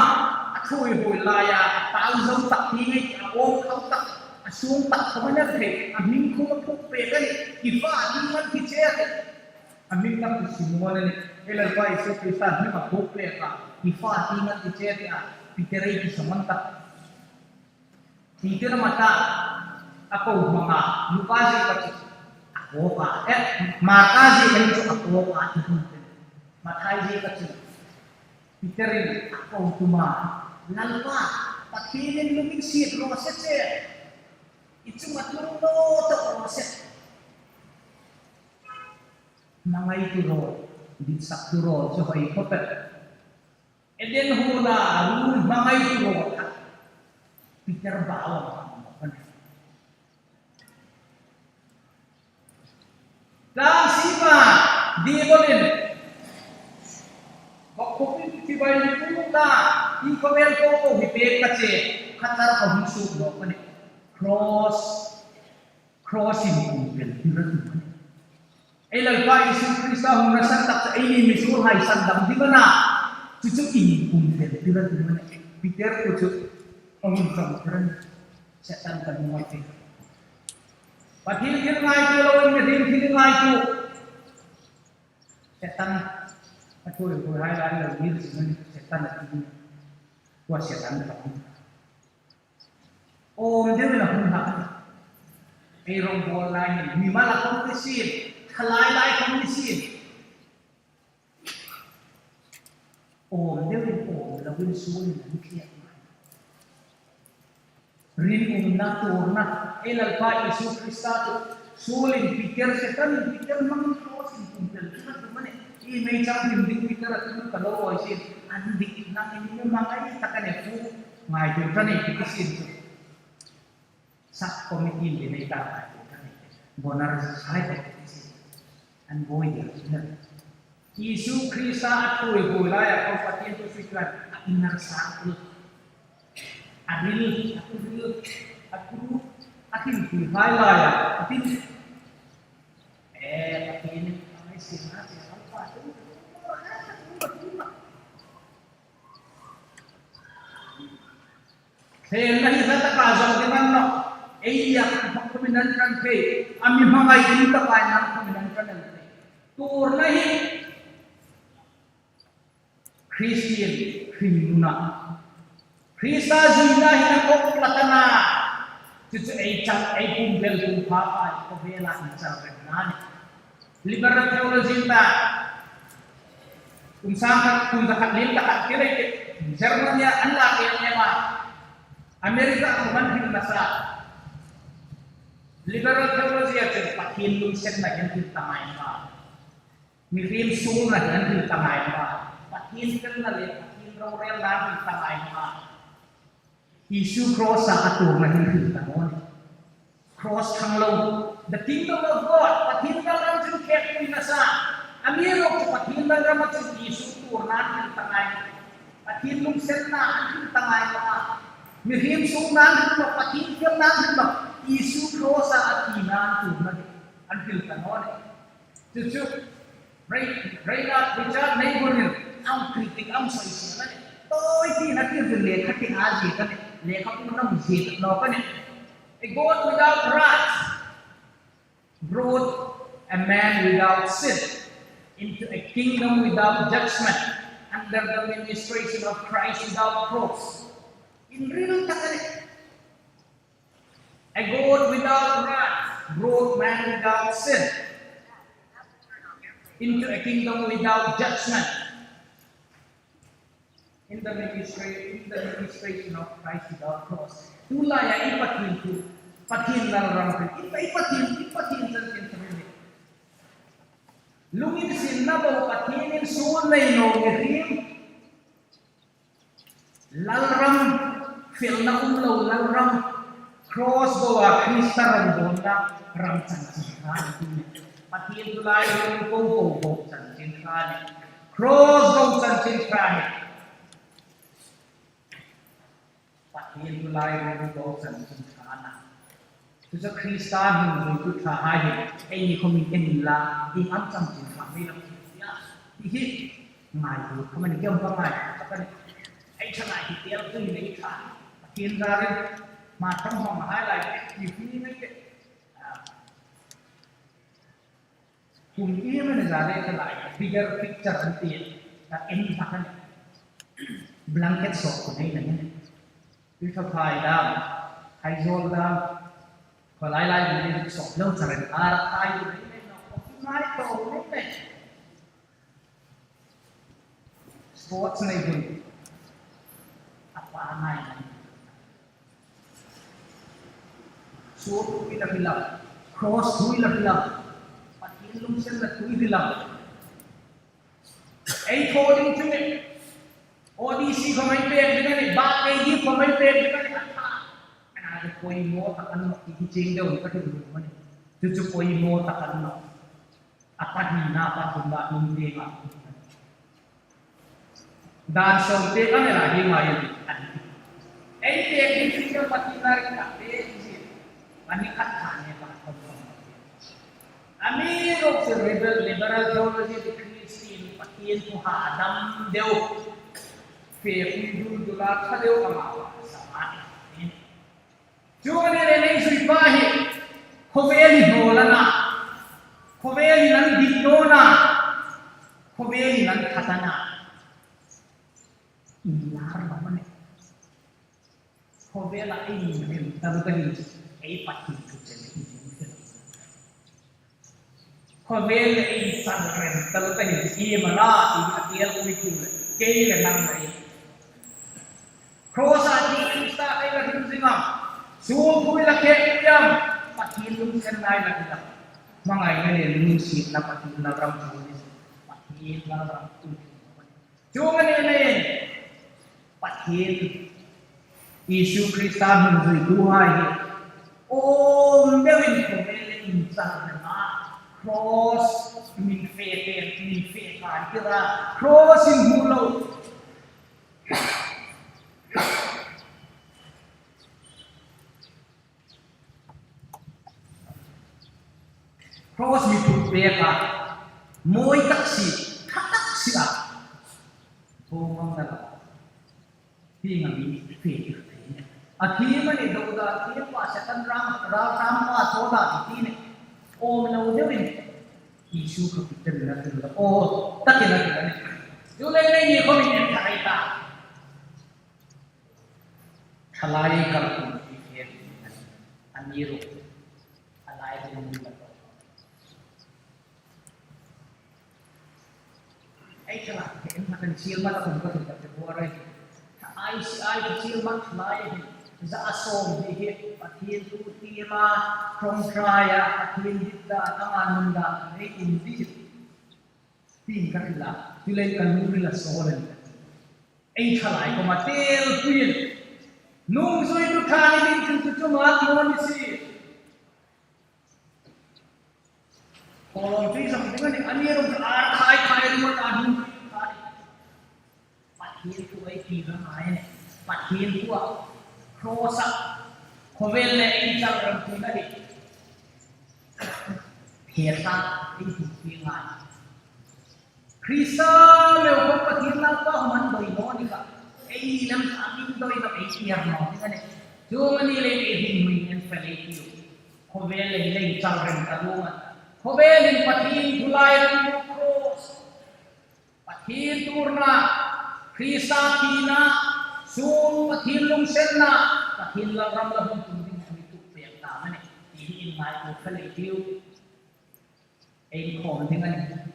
aku ibu laya, tahu tak ini, aku kau tak. Asung tak kemana ke? Amin ko magpupegan iba amin kicer. Amin na semua ni. Elal pa isu Krista ni magpupega. Iba amin kicer ya. Piteray di samanta. Dito na mata ako mga lukazi kasi ako ka. Makazi kasi ako ka. Makazi kasi piteray ako tuma. Lalpa pakilin luming sit roset. Itu matulog to proses. Nangay turo, di sakuro so ay kopet. And then hula, mangay turo ka. Pikir bawang apa? Dan siapa di boleh. Kopi tiba di punya, di komen koko hipek kace, kacar komisuk apa ni? Crossing kumpel diratu. Elal pa Yesus Krista hum nasan tak ini misur hai sandam di mana? Cucu ini kumpel diratu mana? Pikir cucu orang samperan setan kan mati. Padil ngai tu lawan ngedin ngai tu. Setan aku hai lain lagi setan lagi. Kuat setan lagi. Dia bilang hendak erong bola ini, mimala kompetisi, halai kompetisi. Dia bilang lawin sulit nanti. Rin naturna, elal pa Yesus Kristus sulit pikir setan pikir mengkrosin kumpul. Kita mana? Ini macam dinding pikir itu kalau wasit andi nak ini mengenai takkan itu ngajar kan itu kesin. Sak komiti ini tak bonar saya kompetisi, and boy dia. Yesus Kristus aku boleh ya kau pakai itu fikiran inar sakit. Adil aku akhir boleh ya, tapi ini kami siapa apa tu? Saya lagi kata kazam di mana? Iya, peminan ke, ami mangai ini tak banyak peminan kan. Tur nahi Kristian Kristuna. Krista zina hina kok latana. Cucu kumbel kumpapa ko bela incar nani. Liberal theology ta. Kung zakat lim tak kira Jerman ya Allah yang Amerika kuman nasa liberal theology at pakin lung set na yan tintamay ma. Mirim sung na yan tintamay ma. Pakin kan na rin, pakin raw na tintamay ma. Isu cross sa atur na yan tintamon. Cross hanglaw. The kingdom of God, pakin na lang yung kekwi na sa. Amiro, pakin na lang yung isu tur na tintamay. Pakin lung set na tintamay ma. Mirim sung na tintamay, pakin kan na tintamay. Isu krosa at inan tu nadi until kanon. Cucu, Reinhard Richard Niebuhr ang kritik ang sa isa nadi. Toy ti natin yung lekha ti aji kan lekha pun na muzit no kan. A God without wrath brought a man without sin into a kingdom without judgment under the ministration of Christ without cross. In real takare. A God without wrath brought man without sin into a kingdom without judgment in the ministration of Christ without cross. Itulah yang ipatin tu, patin dalam rangka. Ipatin sentin sendiri. Lungin sinna bawa patinin sunai nongering, lalram filna umlau lalram cross bawa Krista rambona ram sanjingan patin tulai kau sanjingan cross bawa sanjingan patin tulai bawa sanjingan tu Krista hingga tu thahai ini kami inilah di ancam sanjingan ni lah ini mai tu kami ni kau mai apa ni Aisyah hitel tu ini kan, patin dari macam orang highlight di sini ni, kunci mana jadi kelai, bigger picture nanti, tak ini bahkan blanket sok ni ni, itu faedah, hijau dah, kalau lain ni sok lalu cari arah hijau ni, naik tu ni, sports ni pun. Anai so tu bilang cross tu bilang patin lungsen la tu bilang according to me ODC pemain player dengan ni bak lagi pemain player dengan ni ada koi mo takkan nak hijing dah untuk tu mana cucu koi mo takkan nak apa hina apa benda mungkin dan sampai kan lagi main Ini yang kita patinar kita ini, manikat hanya pasal. Amiro liberal theology di Kristen patin Tuhan Adam Deo, Fehudul Dulat Deo kamawa sama ini. Jangan ini suipahi, kobeli bolana, kobeli nan ditona, kobeli nan katana. Inilah apa ni? Kovela ini tahu kan ini pasti kerja ini. Kovela ini sangat tahu kan ini mana ini atiar kuitul kaya lenang lagi. Krosa di Krista kaya lagi singa. Suhu lagi yang pasti lum senai lagi lah. Mangai ni lusi na pasti na ram tulis pasti na ram tulis. Jangan ini pasti Yesus Kristus menjadi Tuhan. Oh, Dewi kembali insan dengan cross min faith kira cross in mulau. Cross min putbeka, moi taksi, taksi lah. Bongong dah. Tinggal di faith. Akhirnya ni doa akhir pasal ram thoda ini om laude ini isu kepikiran nak tu oh tak kena ni julai ni kau ni thai ta thalai kalau fikir amiru alai ni ai cakap makan silmat aku bukan tak boleh ai silmat lai Zasom dihit patin tu tima krongkraya patin dita tangan munda ni indi tingkat lah julai kanuri lah soalan thalai ko matel puin nung soi tu khani din tu cuma mon isi kolom tu sam dengan ni anirum khai rumah adun patin tu ai tiga mai patin tu Krosa, kovelle injal rampunga di, heta itu pingan. Krista lewat patirna apa human doi noni ka, ilam amin doi ka ikiar noni ka ne. Jangan nilai edin mungkin pelitiu, kovelle injal rampunga, kovelle patir tulai rampu kros, patir turna, Krista tina. Sung pathilung senna pathilang ram lahum tunding itu pek nama ni ini mai ko khalai tiu ei khom dengan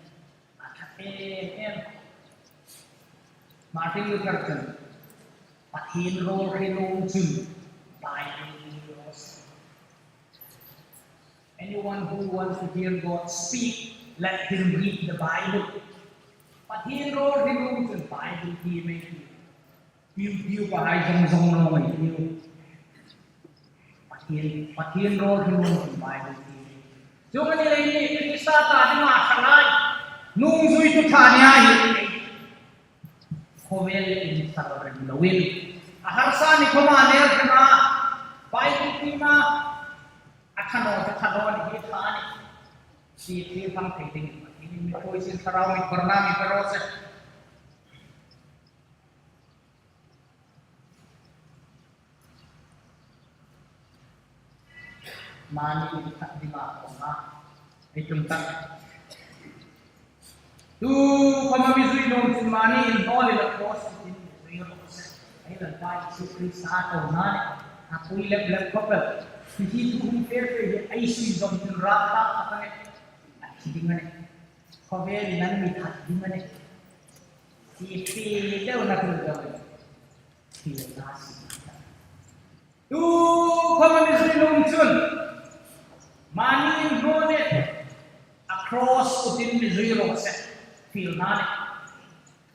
Martin Luther King Pathin role Rinong Chun Bible laws. Anyone who wants to hear God speak, let him read the Bible. Pathin role Rinong Chun Bible he may Piu bahai zong no mai Pathin role Rinong Chun Bible he. Jo kan ni Krista ta ni ma sangai nung zui tu tha nya hi. Kovel in sarang lawil. Aharsa ni koma ner kena Bible tima akhano ni hi thani si phang thai ding ini mi koi sin sarau mi karna mi perose mani ni tak dima koma itum tak tu kama bizui dong mani in all in the cross in real ai là tai si Krista to na aku lep kopel Hindi tu fair ai si dong tin rata katane dingane kovel nan mi that dingane si deu na ku gawe si na si tu kama ni lung chun mani rone across utin mi zero set feel nane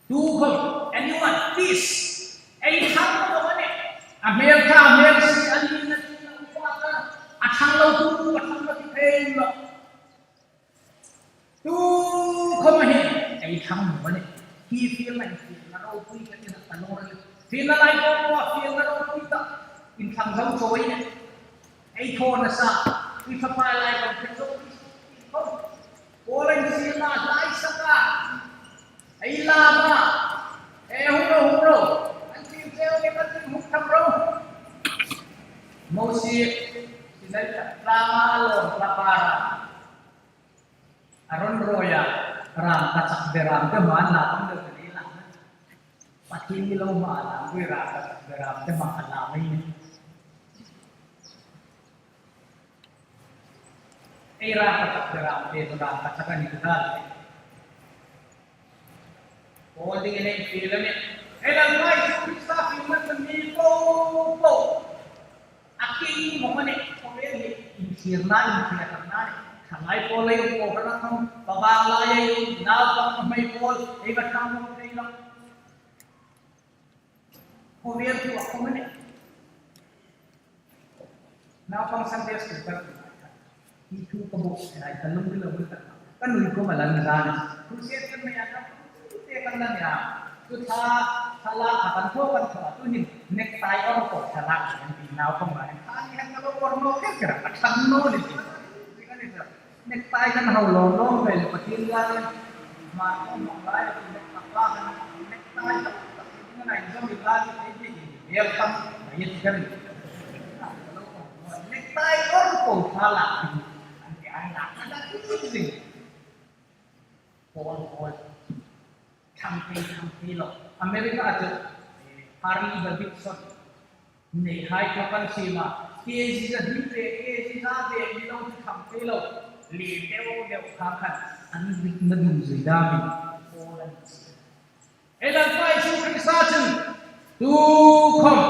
tu kom anyone please ai tham ko bane America si ali na kuata athang lo tu athang lo ti phen lo tu không hiểu ai thằng mà này khi phiên này phiên nó đâu quy cái gì là nó phiên nó lại có phiên nó đâu quy tắc in thằng giống chối này ai thôn là sao khi phải phải lại còn cái giống không cô lên phiên là lại sao cả ai làm à ai không đâu anh phiên treo cái cái hút thằng đâu mau si đây là drama lo lapara Aron roya ram kacak beram ke mana pun terkena. Pakin ni lo mana gue ram kacak beram ke makan lama ini. Ram kacak beram itu ram kacakan itu dah. Oh dengan ini filmnya. Dalam live kita film ni po. Akin mana komen ni insirnan insirnan. Thằng ai cô lấy cô nó không và ba lại nào không mấy cô ấy bắt đầu không đây đâu cô biết thì không biết nào không sang đây sẽ bắt đi thu công bộ này tận lúc bây giờ cái người cô mà lần ra này tôi sẽ cái này nó cái cái này à tôi tha la thằng thô con thọ tôi nhìn necktie ở cổ thà la thì nào không phải anh em nó có nó cái thằng nó này necktie kan haulong long bel patil gan ma ko mangai necktie necktie dengan ai jom dilan ini welcome ayat kan necktie or ko thala anti anak ada sing pol thampi lo America aja Harley Davidson nei hai ko kan sima ke ji da dipe ke ji da de ni lo thampi lo li đều khám khăn ăn vịt nó dùng dưới đa mình ô lần ấy là phải chú cái sa chân tu không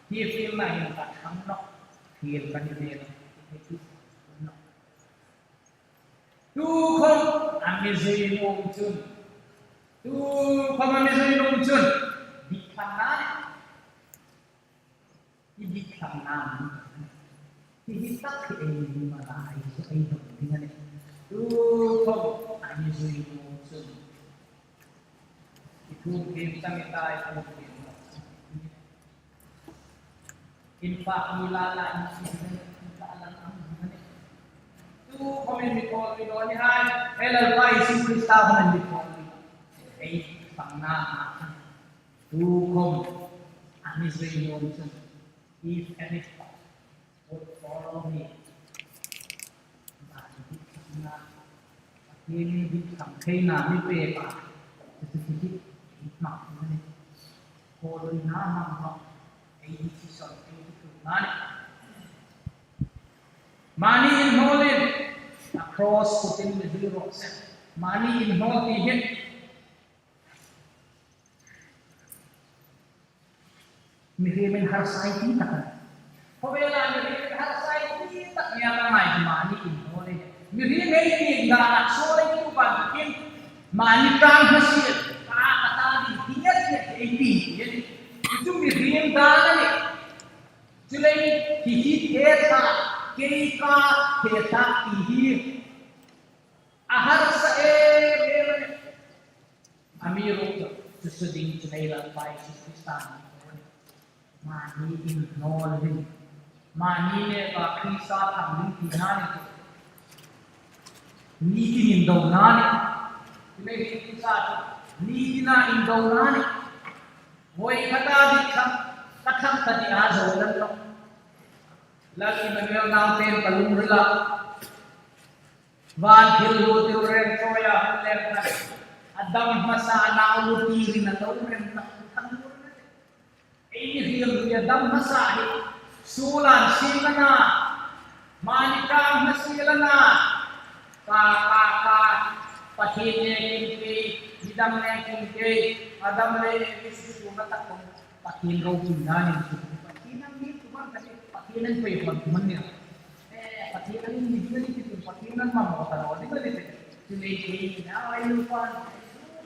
thì phim này là thắng nó thiền cái gì nó tu không ăn cái gì nông chân tu không ăn cái gì nông chân đi khăn nát đi khăn nát thì tất thì mà lại ai học tiếng Anh tu không anh duy một sự tu kiếm sang cái tai không kiếm infak mila lại ta là tu không mình có cái đó như hai hay là vai sư Krista mình có cái bằng na tu không anh duy một sự if any would follow me. Ini di kamkena ni pepa, sedikit mak ni. Kalau ni nama mak, ini sisal itu mana? Money in Holland across putting the zero set. Money in Holland Mirimin harsai kita kan. Pabela mirimin harsai kita niya ngai mani inhole. Mirimin ini nggak sore itu bantuin mani kang hasil kata di dia ini jadi itu mirimin dana nih. Selain hihi keta keika keta hihi ahar sae Amiru seseding cenailah baik Kristan mani inhole mani ne ba Krista thamling tinani ni kin indonani le Krista ni na indonani hoi kata dikham katham tadi azolan lo lagi menel nauten kalumrila van hillu tiuren soya hulen Adam masa anak tiri na tahu mereka tanggung. Ini dia Adam masa sulan silana manika masilana ka patine kinti Adam ne kinti Adam ne isu tuna takong patin raw pinani patinan ni tuman kasi patinan pa yung tuman niya patinan ni hindi patinan mama tanaw di ba dito Tulay na ay lupa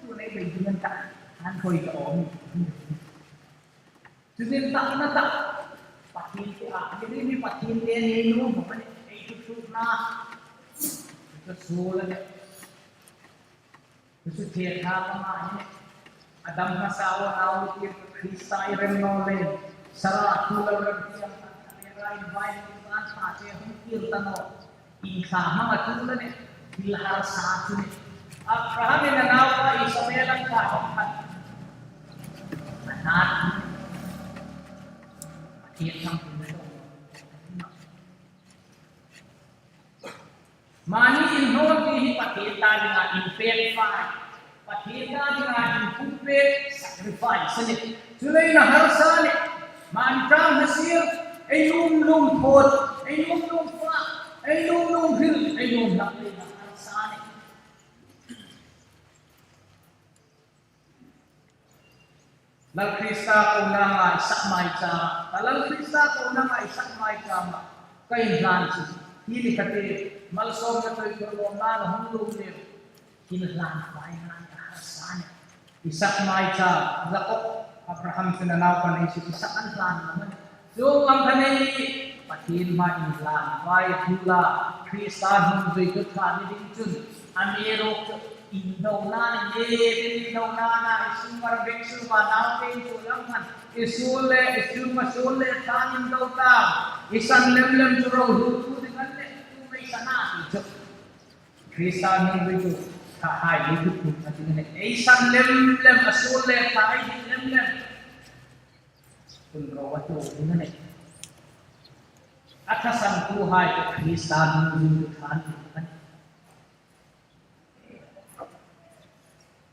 tunay may dinanta han koy taon tudin tak na tak patin ti jadi ni patin dia ni no bukan itu na itu sulan itu dia kama ni Adam masawa na uti Krista irenole sara tulal yang lain baik kan pace hukir tano insama matulan ni Bilhar satu ni. Abraham yang nawa Ismail ang kahapan. Anak ni. Pakit ng puso. Mani inhon dihi pakita nga imperfect. Pakita nga imperfect sacrifice. Sulay na harsa ni. Mantang hasir ay lumlum pot. Ay lumlum fa. Ay lumlum hil. Ay lumlum Lal Krista ko na nga isakmay sa Lal Krista ko na nga isakmay sa kay Francis hili kate malsom na toy ko na hulog ni kinahanglan pa ay hasanya isakmay sa lakop Abraham sinanaw pa ni isakan plan naman so ang kanay patin ma inlan bay hula Krista hum joy ko kani din amero Indaunan ye indaunan isumar beksu manaute sulangan isuma sule tanin dauta isan lem juro hutu dengan tu mai sana itu Krista ni itu kahai itu nanti ini isan lem asule kahai lem pun rawatu ini atasan Tuhan Krista ni itu kan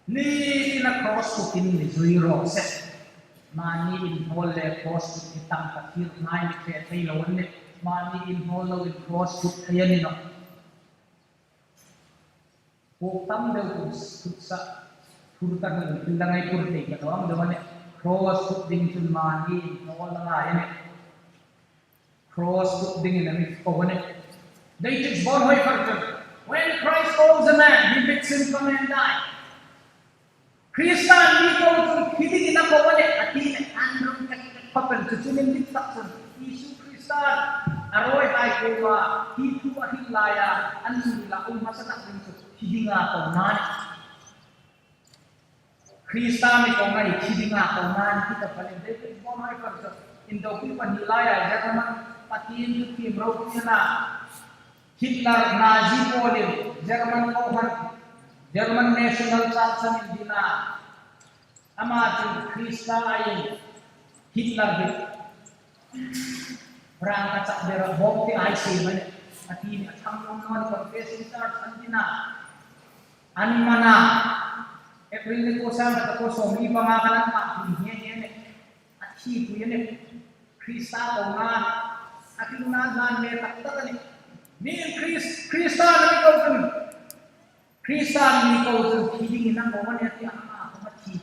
Ni na cross ko kini zero set mani in hole cross ko kitang katir nai ke tay lawan ne mani in hole in cross ko ayan ni no ko tam de ko sa furta ng tindangai purte ka to ang lawan ne cross ko ding sun mani in hole nga ayan cross ko ding ni ko ne they just born hoy factor when Christ calls a man he bids him come and die Kristan dito hindi na ko wala atin andong kapal tutunin din takson Isu Kristan aroy ay ko hitu ahilaya anong nila kung masanak din so hindi nga ko nan Kristan ito nga hindi nga ko nan kita pala David Bonhoy perso indo ko panilaya Jerman patin tim ro na Hitler Nazi Poland Jerman ko German National Church ng Dina amating Krista ay Hitler din perangkat sa dera bokti ay siman at ini at hanggang naman confessing church ang Dina anmana April ni ko sa ko so mi pangakalan ka yan at hipo yan Krista ko nga at inunahan may takta ni Krista na ikaw Krista ni ko hiling ng mga niya ang mga mati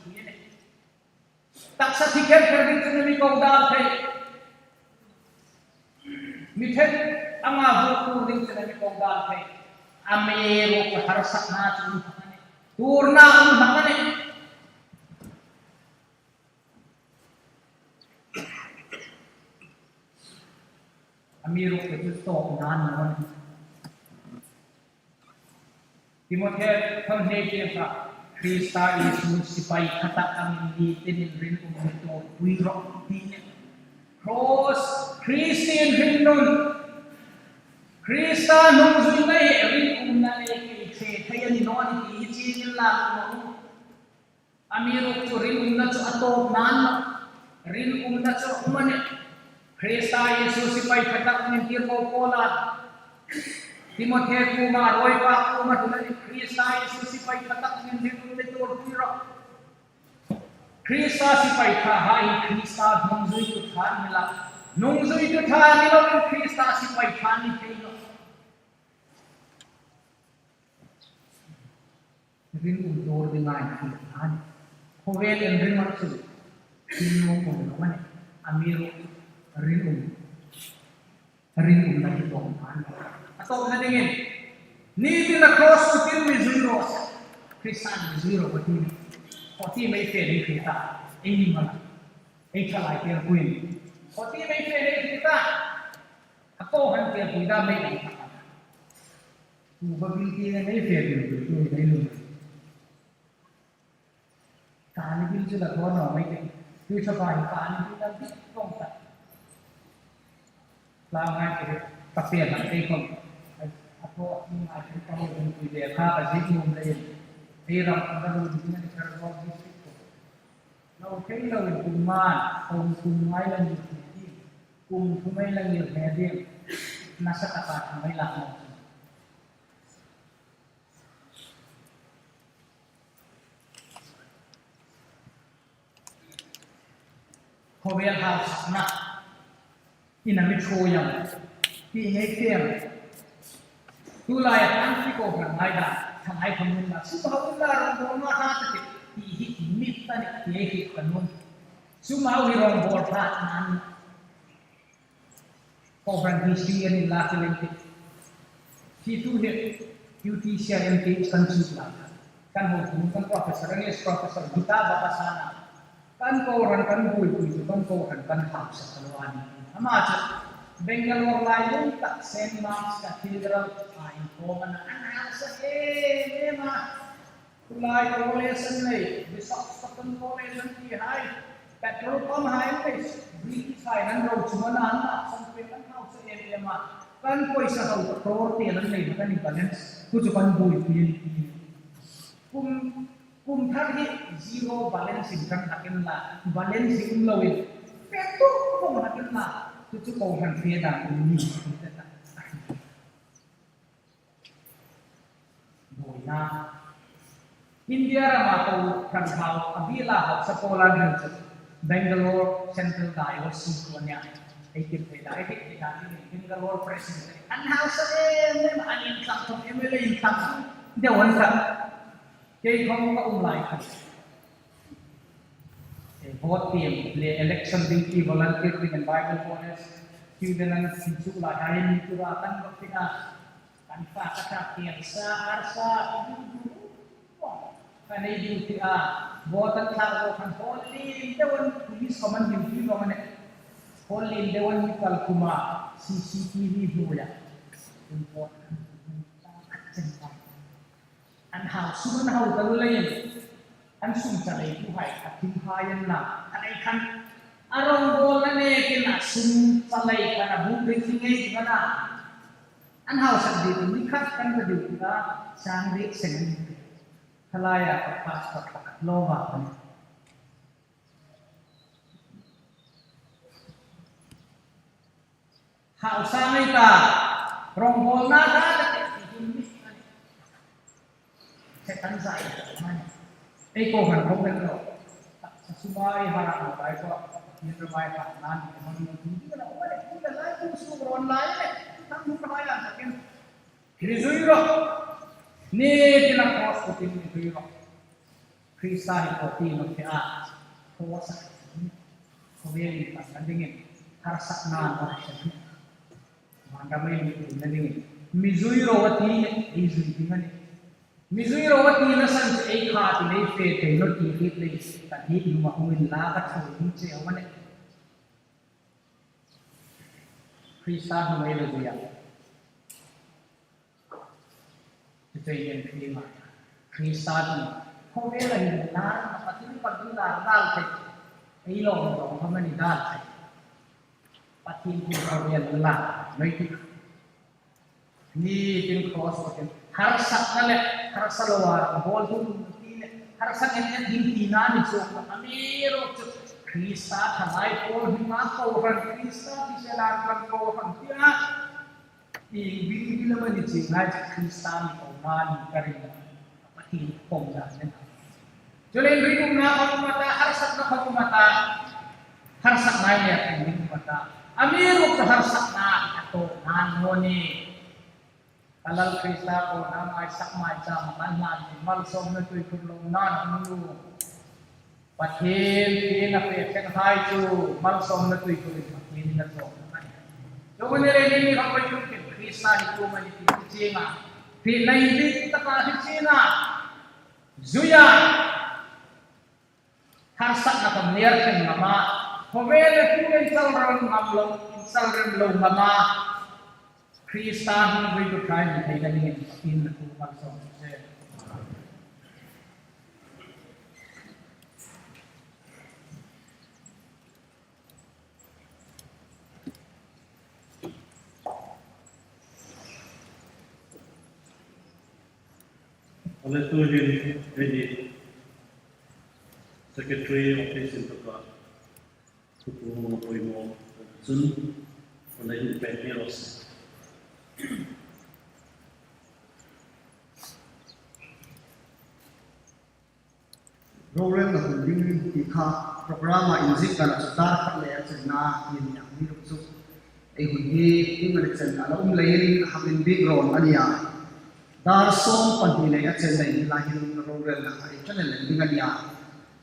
tak sa tiket kerding tunami kong dante mithen anga buku ding tunami kong dante amero ka harsak na tunani turna hakane amero ka justo nan naman Timothée pamheke ka Krista Yesus sipai kata kami di tenin rin umito wiro tinin cross Christian rinnon Krista nung zui nai rin umnane ke kaya ni non ni ichi lang mo amiro to rin umna to ato nan rin umna to umane Krista Yesus sipai kata kami tirko pola Timothée kuma roy pa kuma tulad Krista Yesus sipai katak ng dito piro Krista sipai ka hai Krista nungzui tu than nila nungzui tu than nila Krista sipai than ni kayo rin udor dengan than hovel and rin marsu sino mo naman amiro rin na ito than atau nadingin ni na cross to kill me zero Krista zero betul hoti mai fe ni kita ini mana ai chalai ke kuin hoti mai fe ni kita atau han ke kuida mai ni tu babil ke mai fe ni tu mai lu kan bil je la ko no mai ke tu chapai kan bil la bi tong ta la ngai ke tapi ada ikon atau ini ada kalau untuk dia apa sih mulai orang orang dunia di kerajaan itu lalu kalau kumai lagi kumai lagi hadir nasa kata kumai lagi Korea House nak inami choyangที่ให้เที่ยงดูแลอันที่โกงไงได้ทางไอ้คนนึงนะสุภาพบุรุษเราโดนมาหาติดที่หินมิตรนี่ที่ให้หินคนนู้นสุมาวิรองบอลพลาดนั้นโกงที่เสียนี่ลาสิเลนติที่ทุกเหตุยูทีเชียร์ที่กันสุดละกันหัวถุงกัน professor นี่ professor ดุตาบัตรสานะกันโกงกันบุยกันโกงกันหาบสักวันอามาจะBangalore lain tak Saint Mark's Cathedral lain koman anak saya mah mulai college ni besok second college nanti hai petrol pump hai guys British hai nan road cuma anak sampai kan house area mah kan koi sa house floor te nan ni kan ni balance ku cuman boy pilih kum thar hi zero balance kan takin la balance lawin petrol ko takin la itu kau kan beda ini kita tak. Boya India ramah kan kau abila sekolah dengan Bangalore Central University punya ikut beda ini Bangalore President. Anhal saya anin satu MLA satu dewan satu. Jadi kamu mulai kan. Vote team, election duty, volunteer dengan Bible College, student siswa lain itu akan berpindah tanpa kata kiasa arsa karena itu vote kalau kan polling dewan police command duty mana polling dewan mikal kuma CCTV boleh important and how soon how the lainอันสุ่มจะเลยผู้ให้อธิพายันหนักอะไรคันอารมณ์โบราณเนี่ยกินสุ่มจะเลยกันบุกไปที่ไงกันนะอันเฮาสักดีตรงนี้คัดกันก็ดูว่าช่างเรียกเสียงทลายกับพาสปอร์ตโลวากันเฮาสร้างให้ตารองโบราณได้ที่นี่เสร็จตั้งใจมันEko kan komen lo, semua harap apa itu yang terbaik nanti menunggu itu kan apa deh, kita lagi semua online deh, kita bukan online kan, ini zero, ni tidak kos kopi ini zero, Krista itu kopi macam kuasa Kawin pasandingin harsak na option. Mandamay nandingin. Mizui rawati izui tingani. Mizui rawati na san ay khat nei fe te no ti fit le ta hi ma hungin la ka thau che amane. Krista no mai le ya. Kita yen klima. Krista ni kawin la ni na patin patin la dal te ai lo ro ha mani dal te. Patin ku kawin la mai ti ni tin cross patin harsak nale harsalawa bol hum tine harsak en hintina ni so amiro Krista thalai pol hima ko ran Krista ti sela kan ko han tia i bin bilama ni chingai Krista ni ko man karin pati pom da nen jolen rinum na ko mata harsak na ko mata harsak na ya kan mata amiro ko harsak na ato nan honi Kalal Krista ko na may sakmay sa makanlan, malsom na to'y kulong na nulu. Patin, pinapit, hay to, malsom na to'y kulong patin na to. So, kung nililini ka po yung Krista, ito manitipisina. Pinaibig takahitsina. Zuya. Harsak na kamnir kang mama. Humele po yung salram lo mama. Krista ni beri berkait dengan ini in kuat song. Oleh Tuhan jadi Secretary Office untuk Kupu Poimo Sun oleh Petros. Program na kunding tika programa injik kana sutar le na yin yang ni rusu ai hundi ingalection ala lain hamin big ron ania dar som pandile ya chen lai lahin program na ai channel dingania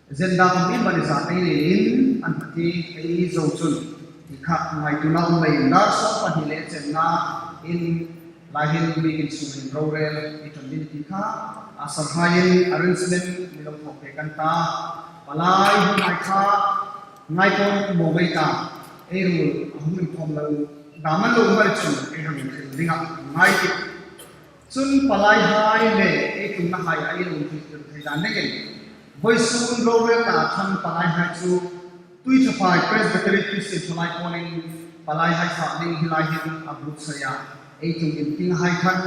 zenda kami bani sa ai in an pati ai zo chun tika ngai tu na lai dar som pandile chen na in lahin bikin sumin program itu di tika asal hayin arrangement milong hoke kanta palai hunai kha ngai kon mogai ka erul amun kom lo daman lo mal chun e ham dinga ngai ki sun palai hai le e kun na hai ai lo ki thai dan ne gen boy sun program na than palai hai chu tui chafai presbytery christian cholai calling palai hai sa ding hilai hin abut saya e chung ting hai khan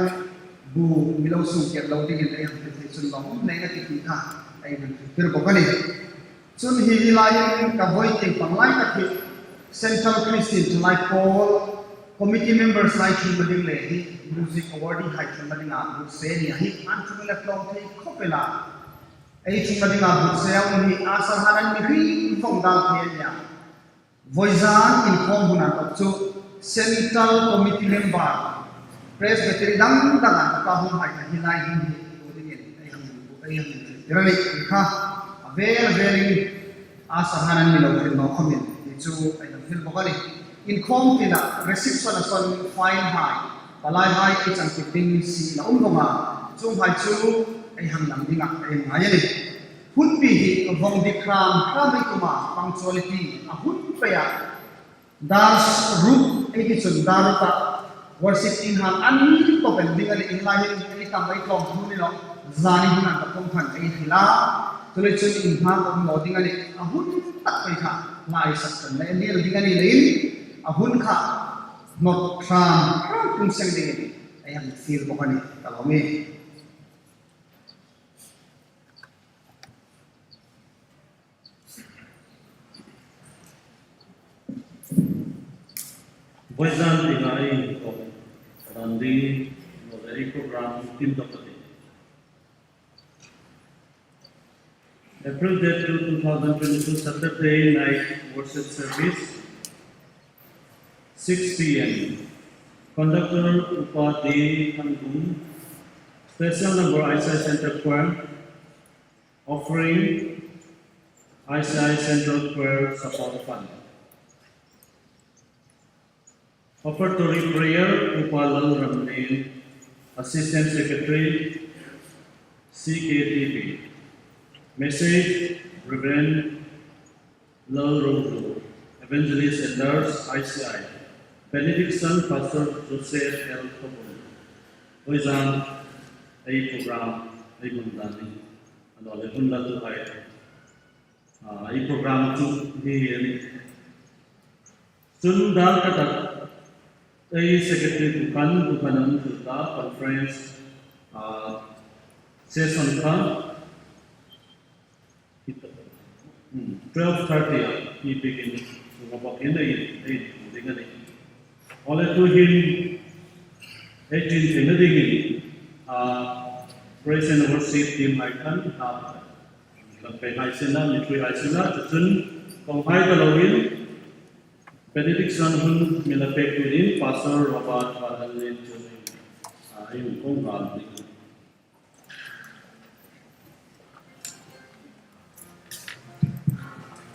bu milau su ke lo ding le ham te sun long nei na ti kha ai nan fir bo kani sun hi lai ka boy ke panglai ka thi central christian to like all committee members like chu mading le hi music awarding hai chu mading a bu se ni hi an chu le klong the khopela ai chu mading a bu se au ni asa hanan ni hi phong dal the ya voizan in form huna ka chu central committee member presbytery dang dang ka hum hai ka hilai hin hi oding ai ham irani kha very asahanan ni lo no comment chu ai na fil bokali in com tina reception son fine high palai high ki chang ki ding si na ungoma chung hai chu ai ham nam dinga ai ngai ni hun pi hi vong di kram kramai kuma punctuality a hun paya das root ai ki chun daruta worship in han ani to ben dinga in lahin ni kamai klom thu ni lo zani hunan ka pong than ai hila tule chun in ha ko no dinga ni a hun tak kai kha lai sak kan le ni dinga ni lein a hun kha not tram tung sang dinga ni ai ham feel bokani kalomi Boyzan dingai ko randi no dari program tim dokter April 2022 Saturday night worship service 6 p.m. Conductor Upadi Hangum, special number ICI Center Choir, offering ICI Central Choir Support Fund. Offertory prayer Upalal Ramlin, Assistant Secretary, CKTP. Message Reverend Lal Rodo, Evangelist and Nurse ICI. Benediction Pastor Joseph L. Tobon. Oizan a program a Gundani and all the Gunda to hide. A program to be Sundar Katak, a secretary to Kanam conference session 12:30 he begins to walk in the all to him 18 in the praise and worship team I can campaign I send out mitri I send out to soon compile the login benediction whom milapek within Pastor Robert Badalin to in Kongal.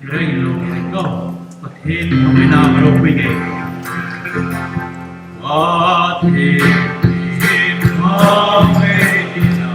Ring lo go, but he no we na ro we ge. What he ma me dina.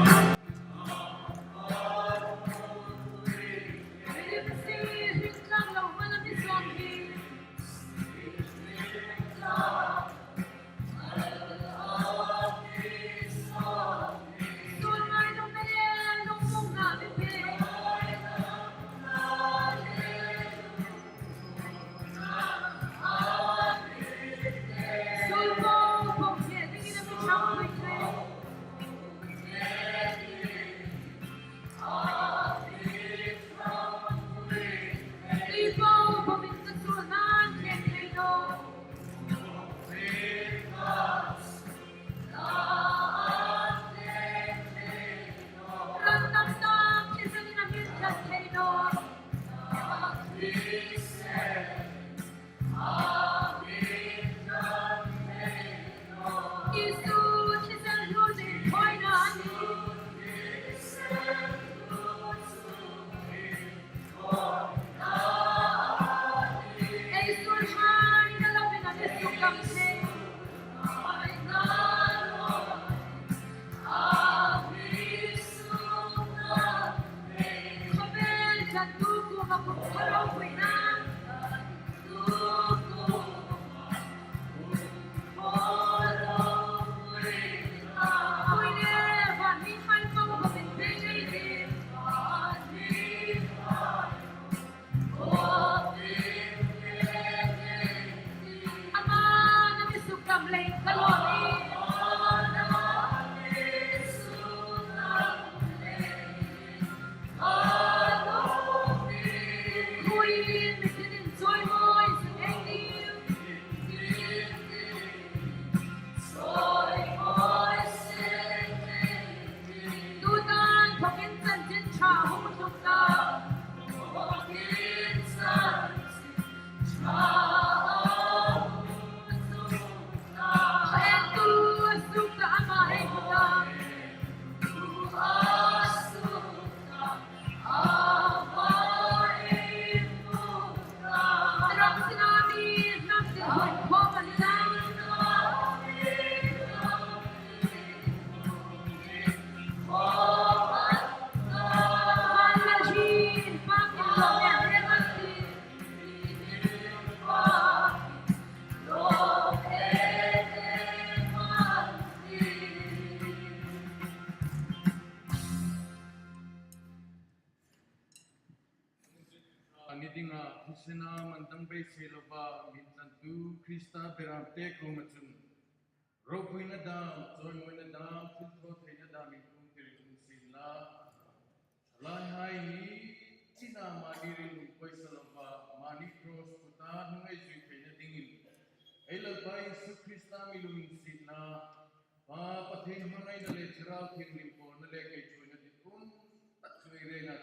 Nidinga Krishna mantang bay seloba minsan tu Krista beramte krumachun ropuina da join wena da filtro thena da minkum tirin sila lai hai ni sina manirin koi seloba mani cross puta hungai jui thena dingin elal bai su Krista milumin sila pa pathen mangai na le chira thin limpo na le kai join na dikum tatui re na